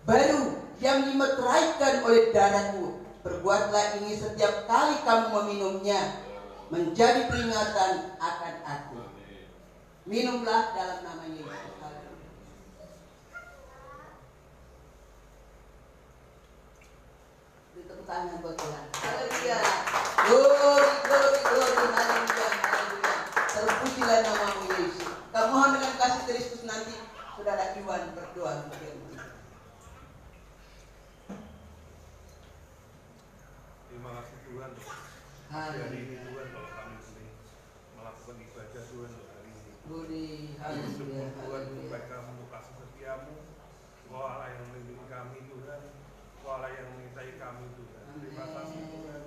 baru yang dimeteraikan oleh darahku. Perbuatlah ini setiap kali kamu meminumnya, menjadi peringatan akan aku. Minumlah dalam nama Yesus. Tepuk tangan buat Tuhan. Haleluya. Glory, glory, glory. Haleluya, haleluya. Terpujilah namamu Yesus. Kami mohon dengan kasih Kristus nanti Saudara Iwan berdoa untuk firman. Terima kasih Tuhan. Hari ini Tuhan kalau kami boleh melakukan ibadah Tuhan untuk hari ini. Glory, haleluya, Tuhan haleluya. baik kamu untuk kasih setiamu. Engkau Allah yang melindungi kami Tuhan. Engkau Allah yang menyertai kami Tuhan. Terima kasih Tuhan.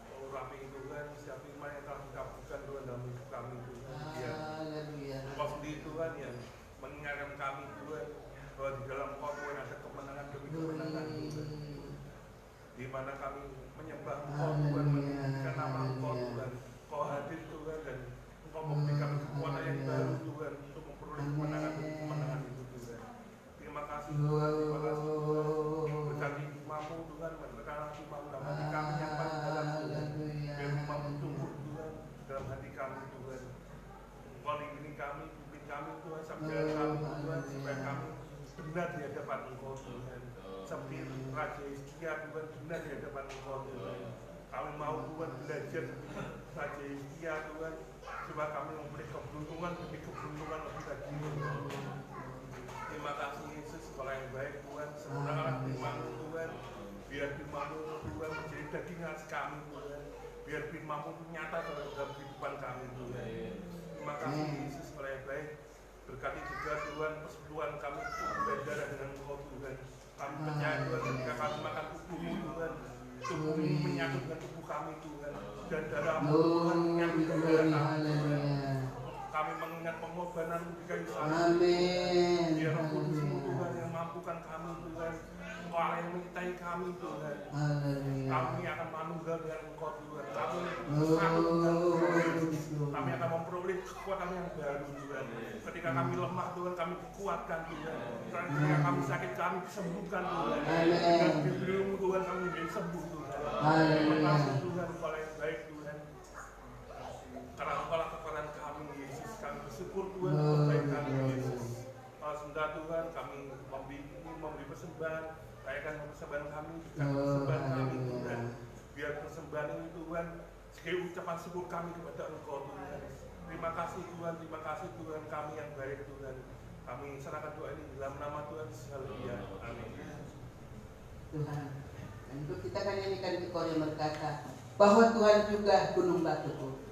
Oh rapi Tuhan, setiap firman yang telah dikabulkan Tuhan dalam hidup kami Tuhan. Haleluya. Engkau sendiri Tuhan yang mengingatkan kami Tuhan bahwa di dalam Engkau Tuhan ada kemenangan demi kemenangan Tuhan. Di mana kami menyembah Engkau Tuhan, meninggikan nama Engkau Tuhan. Engkau hadir Tuhan dan Engkau memberikan kekuatan yang baru Tuhan untuk memperoleh kemenangan demi kemenangan itu Tuhan. Terima kasih Tuhan, terima kasih Tuhan. Berkati imamu Tuhan, berkati imamu dalam hati kami yang paling dalam Tuhan. Biar imamu tumbuh Tuhan dalam hati kami Tuhan. Engkau lindungi kami, pimpin kami Tuhan, sabdakan kami Tuhan, supaya kami benar di hadapan Engkau Tuhan. Seperti Raja Hizkia Tuhan benar di hadapan Engkau Tuhan. Kami mau Tuhan belajar Raja Hizkia Tuhan, supaya kami memberi keberuntungan demi keberuntungan lebih lagi. Terima kasih Yesus, Kau yang baik Tuhan. Sempurnakanlah firman-Mu Tuhan. Biar firman-Mu Tuhan menjadi daging hati kami Tuhan. Biar firman-Mu nyata dalam kehidupan kami Tuhan. Terima kasih Yesus, Kau yang baik. Berkati juga Tuhan persekutuan kami untuk berdarah dengan Engkau Tuhan. Kami percaya Tuhan ketika kami makan tubuh-Mu Tuhan, tubuh-Mu menyatu dengan tubuh kami Tuhan, dan darah-Mu Tuhan menyatu dengan darah kami Tuhan. Kami mengingat pengorbanan-Mu di kayu salib. Amin. Biar Roh Kudus-Mu Tuhan yang mampukan kami Tuhan. Engkau Allah yang menyertai kami Tuhan. Haleluya. Kami akan manunggal dengan Engkau Tuhan. Kami satu dengan Engkau. Kami akan memperoleh kekuatan yang baru Tuhan. Ketika kami lemah Tuhan, kami dikuatkan Tuhan. Ketika kami sakit, kami disembuhkan Tuhan. Dengan diberi-Mu Tuhan, kami menjadi sembuh Tuhan. Terima kasih Tuhan, Engkau yang baik Tuhan. Karena Engkau lah kekuatan kami Yesus. Kami bersyukur Tuhan untuk kebaikan Yesus. Sebentar Tuhan, kami memberi persembahan. Rayakan persembahan kami, bukan persembahan kami Tuhan. Biar persembahan ini Tuhan sebagai ucapan syukur kami kepada Engkau Tuhan. Terima kasih Tuhan kami yang baik Tuhan. Kami serahkan doa ini dalam nama Tuhan Yesus. Haleluya. Amin. Tuhan. Dan itu kita kan nyanyikan di korea berkata bahwa Tuhan juga gunung batuku.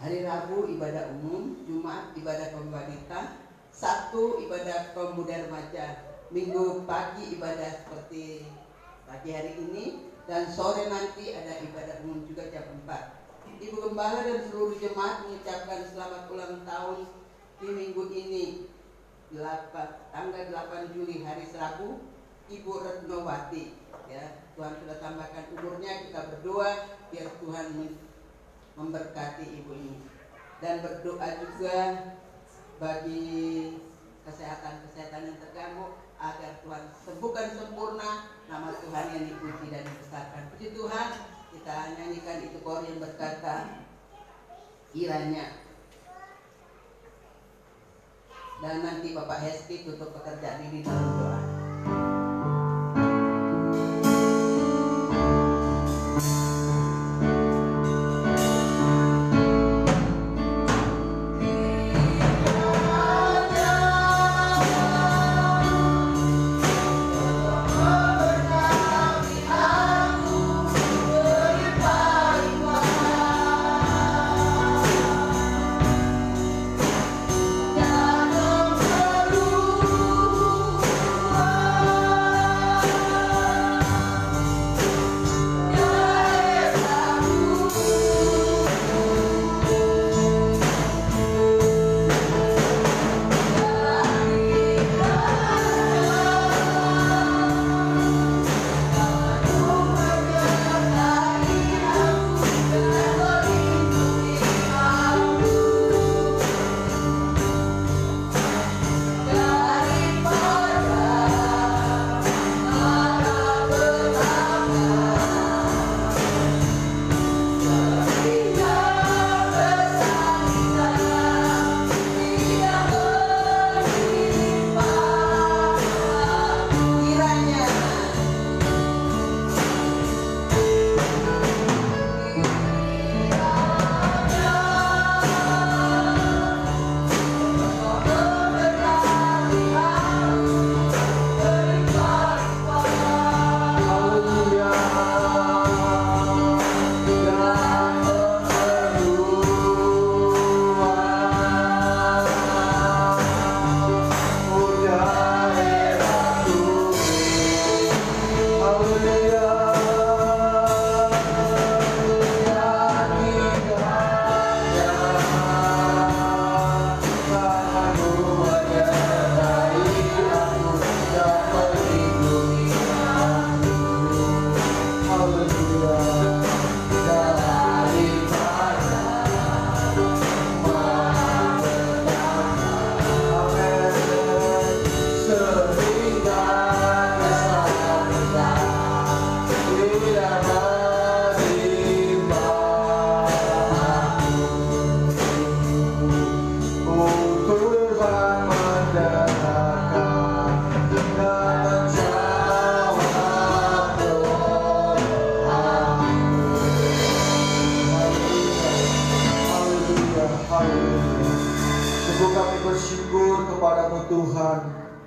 Hari Rabu ibadah umum, Jumat ibadah kaum wanita, Sabtu ibadah kaum muda remaja, Minggu pagi ibadah seperti pagi hari ini, dan sore nanti ada ibadah umum juga jam 4. Ibu Gembala dan seluruh jemaat mengucapkan selamat ulang tahun di minggu ini, tanggal 8 Juli hari Rabu, Ibu Retnowati. Ya, Tuhan sudah tambahkan umurnya, kita berdoa biar Tuhan memberkati ibu ini, dan berdoa juga bagi kesehatan yang terganggu agar Tuhan sembuhkan sempurna, nama Tuhan yang dipuji dan dibesarkan. Puji Tuhan, kita nyanyikan itu kor yang berkata kiranya, dan nanti Bapak Hesti tutup pekerjaan ini dalam doa.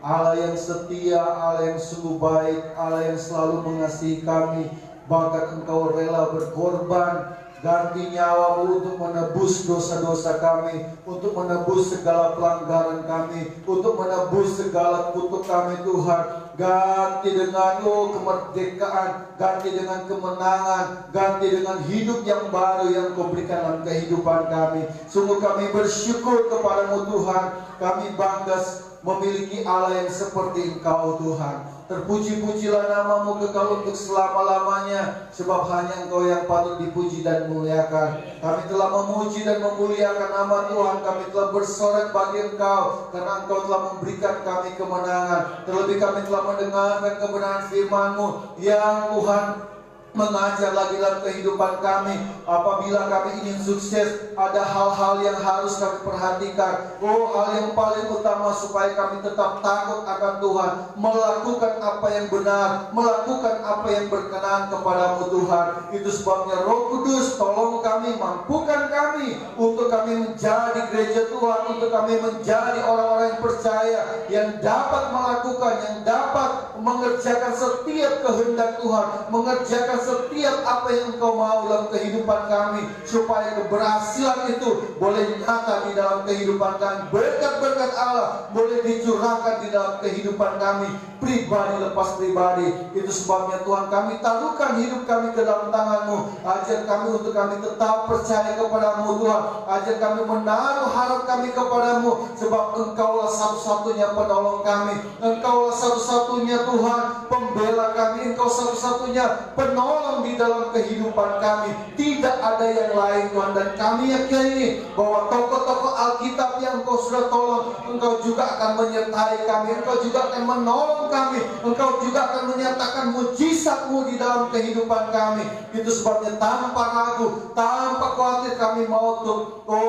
Allah yang setia, Allah yang sungguh baik, Allah yang selalu mengasihi kami. Bahkan Engkau rela berkorban, ganti nyawamu untuk menebus dosa-dosa kami, untuk menebus segala pelanggaran kami, untuk menebus segala kutuk kami Tuhan. Ganti dengan kemerdekaan, ganti dengan kemenangan, ganti dengan hidup yang baru yang Kau berikan dalam kehidupan kami. Sungguh kami bersyukur kepadamu Tuhan. Kami bangga memiliki Allah yang seperti Engkau Tuhan. Terpuji-pujilah namamu kekal untuk selama-lamanya, sebab hanya Engkau yang patut dipuji dan muliakan. Kami telah memuji dan memuliakan nama Tuhan. Kami telah bersorak bagi Engkau, karena Engkau telah memberikan kami kemenangan. Terlebih kami telah mendengarkan kebenaran firman-Mu yang Tuhan mengajar lagi dalam kehidupan kami. Apabila kami ingin sukses, ada hal-hal yang harus kami perhatikan. Hal yang paling utama supaya kami tetap takut akan Tuhan, melakukan apa yang benar, melakukan apa yang berkenan kepadamu Tuhan. Itu sebabnya Roh Kudus tolong kami, mampukan kami untuk kami menjadi gereja Tuhan, untuk kami menjadi orang-orang yang percaya, yang dapat melakukan, yang dapat mengerjakan setiap kehendak Tuhan, mengerjakan setiap apa yang Engkau mau dalam kehidupan kami, supaya keberhasilan itu boleh nyata di dalam kehidupan kami. Berkat-berkat Allah boleh dicurahkan di dalam kehidupan kami, pribadi lepas pribadi. Itu sebabnya Tuhan, kami taruhkan hidup kami ke dalam tangan-Mu. Ajar kami untuk kami tetap percaya kepada-Mu Tuhan. Ajar kami menaruh harap kami kepada-Mu, sebab Engkaulah satu-satunya penolong kami. Engkaulah satu-satunya Tuhan pembela kami. Engkau satu-satunya penolong di dalam kehidupan kami. Tidak ada yang lain Tuhan. Dan kami yakini bahwa tokoh-tokoh Alkitab yang Engkau sudah tolong, Engkau juga akan menyertai kami. Engkau juga akan menolong kami. Engkau juga akan menyatakan mujizat-Mu di dalam kehidupan kami. Itu sebabnya tanpa ragu, tanpa khawatir kami mau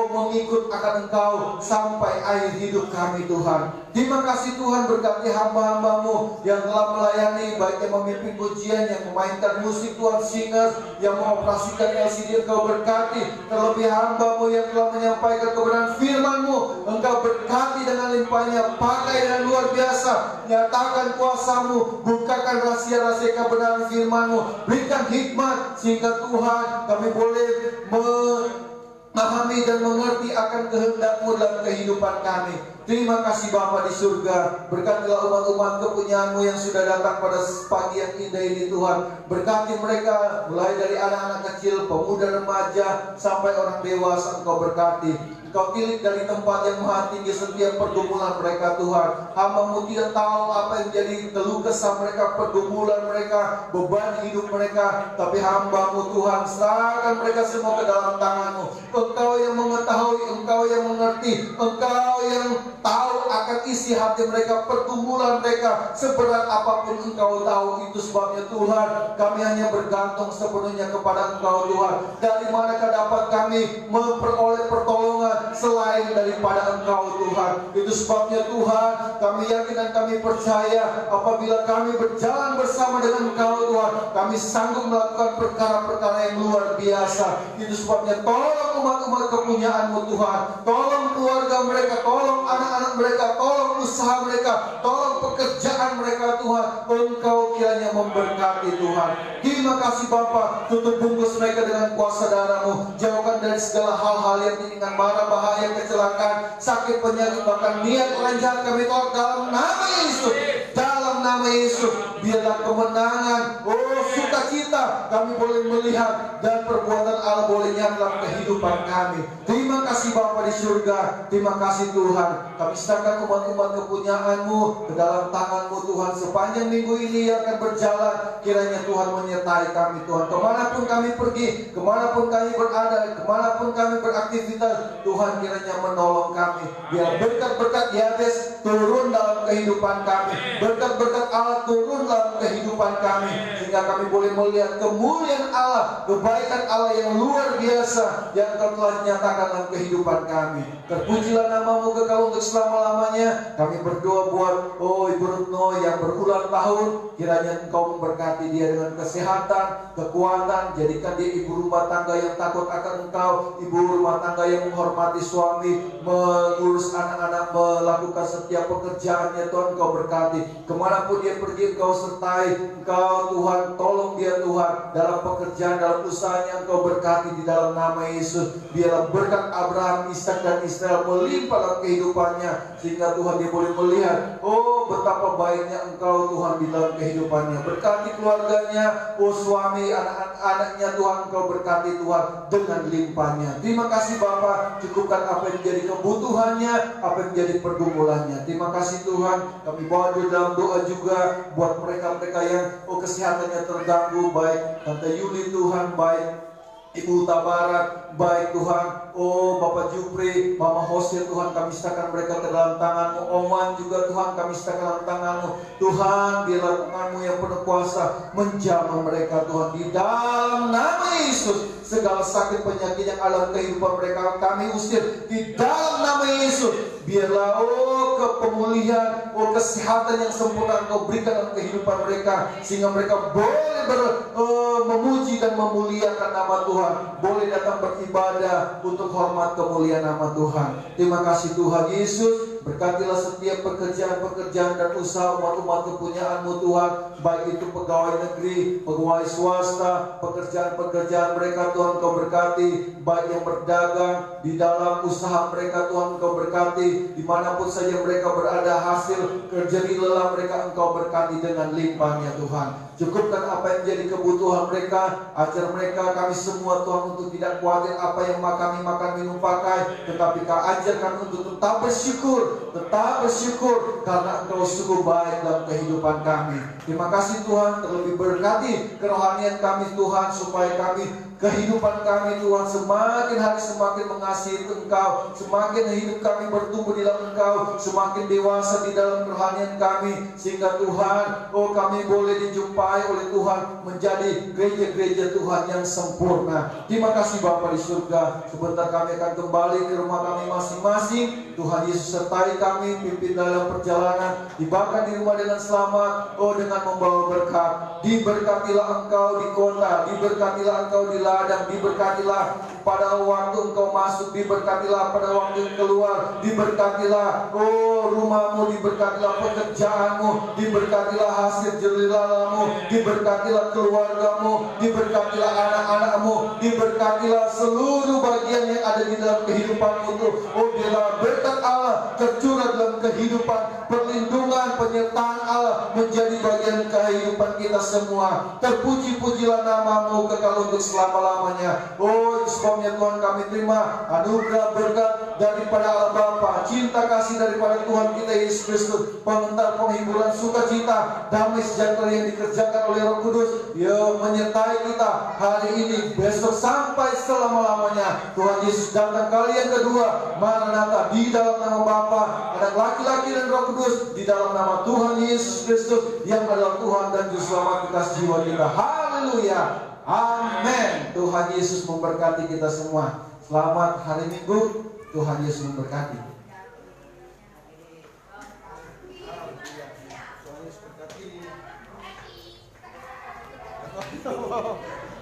mengikut akan Engkau sampai akhir hidup kami Tuhan. Terima kasih Tuhan, berkati hamba-hamba-Mu yang telah melayani, baik yang memimpin pujian, yang memainkan musik Tuhan, singers, yang mengoperasikan LCD, Engkau berkati. Terlebih hamba-Mu yang telah menyampaikan kebenaran firman-Mu, Engkau berkati dengan limpahnya, pakai dengan luar biasa. Nyatakan kuasa-Mu, bukakan rahasia-rahasia kebenaran firman-Mu, berikan hikmat sehingga Tuhan kami boleh memahami dan mengerti akan kehendak-Mu dalam kehidupan kami. Terima kasih Bapa di surga. Berkatilah umat-umat kepunyaan-Mu yang sudah datang pada pagi yang indah ini Tuhan. Berkati mereka mulai dari anak-anak kecil, pemuda, remaja, sampai orang dewasa. Engkau berkati. Engkau pilih dari tempat yang maha tinggi setiap pergumulan mereka Tuhan. Hamba-Mu tidak tahu apa yang jadi keluh kesah mereka, pergumulan mereka, beban hidup mereka. Tapi hamba-Mu Tuhan, serahkan mereka semua ke dalam tangan-Mu. Engkau yang mengetahui, Engkau yang mengerti, Engkau yang tahu akan isi hati mereka, pergumulan mereka, seberat apapun Engkau tahu. Itu sebabnya Tuhan, kami hanya bergantung sepenuhnya kepada Engkau Tuhan. Dari manakah dapat kami memperoleh pertolongan selain daripada Engkau Tuhan. Itu sebabnya Tuhan, kami yakin dan kami percaya apabila kami berjalan bersama dengan Engkau Tuhan, kami sanggup melakukan perkara-perkara yang luar biasa. Itu sebabnya tolong umat-umat kepunyaan-Mu Tuhan, tolong keluarga mereka, tolong anak-anak mereka, tolong usaha mereka, tolong pekerjaan mereka Tuhan. Engkau kiranya memberkati Tuhan. Terima kasih Bapa, tutup bungkus mereka dengan kuasa darah-Mu, jauhkan dari segala hal-hal yang diinginkan, mara, bahaya, kecelakaan, sakit, penyakit, bahkan niat orang jahat kami tolak dalam nama Yesus. Dalam nama Yesus, biarlah kemenangan, sukacita kami boleh melihat, dan perbuatan Allah boleh nyata dalam kehidupan kami. Terima kasih Bapa di surga. Terima kasih Tuhan. Kami serahkan umat-umat kepunyaan-Mu ke dalam tangan-Mu Tuhan. Sepanjang minggu ini yang akan berjalan, kiranya Tuhan menyertai kami Tuhan. Kemanapun kami pergi, kemanapun kami berada, kemanapun kami beraktivitas, Tuhan kiranya menolong kami. Biar berkat-berkat Yahweh turun dalam kehidupan kami, berkat-berkat Allah turun dalam kehidupan kami, sehingga kami boleh melihat kemuliaan Allah, kebaikan Allah yang luar biasa yang Engkau telah nyatakan dalam kehidupan kami. Terpujilah nama-Mu kekal untuk selama-lamanya. Kami berdoa buat Ibu Retno yang berulang tahun, kiranya Engkau memberkati dia dengan kesehatan, kekuatan. Jadikan dia ibu rumah tangga yang takut akan Engkau, ibu rumah tangga yang menghormati suami, mengurus anak-anak, melakukan setiap pekerjaannya. Tuhan, Engkau berkati. Kemanapun dia pergi, Engkau sertai. Engkau Tuhan, tolong dia Tuhan dalam pekerjaan, dalam usahanya. Engkau berkati di dalam nama Yesus. Biarlah berkat Abraham, Ishak dan Israel melimpah dalam kehidupannya, sehingga Tuhan dia boleh melihat betapa baiknya Engkau Tuhan di dalam kehidupannya. Berkati keluarganya, suami, anak-anaknya Tuhan, Engkau berkati Tuhan dengan limpahnya. Terima kasih Bapa, cukupkan apa yang menjadi kebutuhannya, apa yang menjadi pergumulannya. Terima kasih Tuhan. Kami bawa di dalam doa juga buat mereka-mereka yang kesehatannya terganggu, baik Tante Yuli Tuhan, baik Ibu Tabarat, baik Tuhan, Bapak Jupri, Mama Hosea Tuhan, kami serahkan mereka ke dalam tangan-Mu. Oman juga Tuhan, kami serahkan dalam tangan-Mu. Tuhan, biarlah tangan-Mu yang penuh kuasa menjamah mereka Tuhan, di dalam nama Yesus. Segala sakit penyakit yang ada dalam kehidupan mereka kami usir di dalam nama Yesus. Biarlah kepemulihan, kesehatan yang sempurna Engkau berikan dalam kehidupan mereka, sehingga mereka boleh memuji dan memuliakan nama Tuhan, boleh datang beribadah untuk hormat kemuliaan nama Tuhan. Terima kasih Tuhan Yesus. Berkatilah setiap pekerjaan-pekerjaan dan usaha umat-umat kepunyaan-Mu Tuhan, baik itu pegawai negeri, pegawai swasta, pekerjaan-pekerjaan mereka Tuhan Kau berkati, baik yang berdagang, di dalam usaha mereka Tuhan Kau berkati, dimanapun saja mereka berada, hasil jerih lelah mereka Engkau berkati dengan limpahnya Tuhan. Cukupkan apa yang menjadi kebutuhan mereka, ajar mereka kami semua Tuhan untuk tidak khawatir apa yang kami makan minum pakai, tetapi Kau ajar kami untuk tetap bersyukur karena Engkau sungguh baik dalam kehidupan kami. Terima kasih Tuhan, terlebih berkati kerohanian kami Tuhan, supaya kehidupan kami Tuhan semakin hari semakin mengasihi Engkau, semakin hidup kami bertumbuh di dalam Engkau, semakin dewasa di dalam kerohanian kami, sehingga Tuhan, kami boleh dijumpai oleh Tuhan menjadi gereja-gereja Tuhan yang sempurna. Terima kasih Bapa di surga. Sebentar kami akan kembali ke rumah kami masing-masing. Tuhan Yesus sertai kami, pimpin dalam perjalanan, tibakan di rumah dengan selamat, dengan membawa berkat. Diberkatilah Engkau di kota, diberkatilah Engkau di ladang, diberkatilah pada waktu Engkau masuk, diberkatilah pada waktu keluar, diberkatilah rumahmu, diberkatilah pekerjaanmu, diberkatilah hasil jerih-lalamu, diberkatilah keluargamu, diberkatilah anak-anakmu, diberkatilah seluruh bagian yang ada di dalam kehidupanmu itu. Biarlah berkat Allah tercurah dalam kehidupan, perlindungan, penyertaan Allah menjadi bagian kehidupan kita semua. Terpuji-pujilah namamu kekal untuk selama-lamanya. Sebabnya Tuhan kami terima anugerah berkat daripada Allah Bapa, cinta kasih daripada Tuhan kita Yesus Kristus, pengantar penghiburan sukacita, damai sejahtera yang dikerjakan oleh Roh Kudus yang menyertai kita hari ini, besok sampai selama-lamanya. Tuhan Yesus datang kali yang kedua, Maranatha, di dalam nama Bapa, anak laki-laki dan Roh Kudus, di dalam nama Tuhan Yesus Kristus yang adalah Tuhan dan Juru Selamat atas jiwa kita. Haleluya. Amin. Tuhan Yesus memberkati kita semua. Selamat hari Minggu. Tuhan Yesus memberkati. Tuhan Yesus memberkati.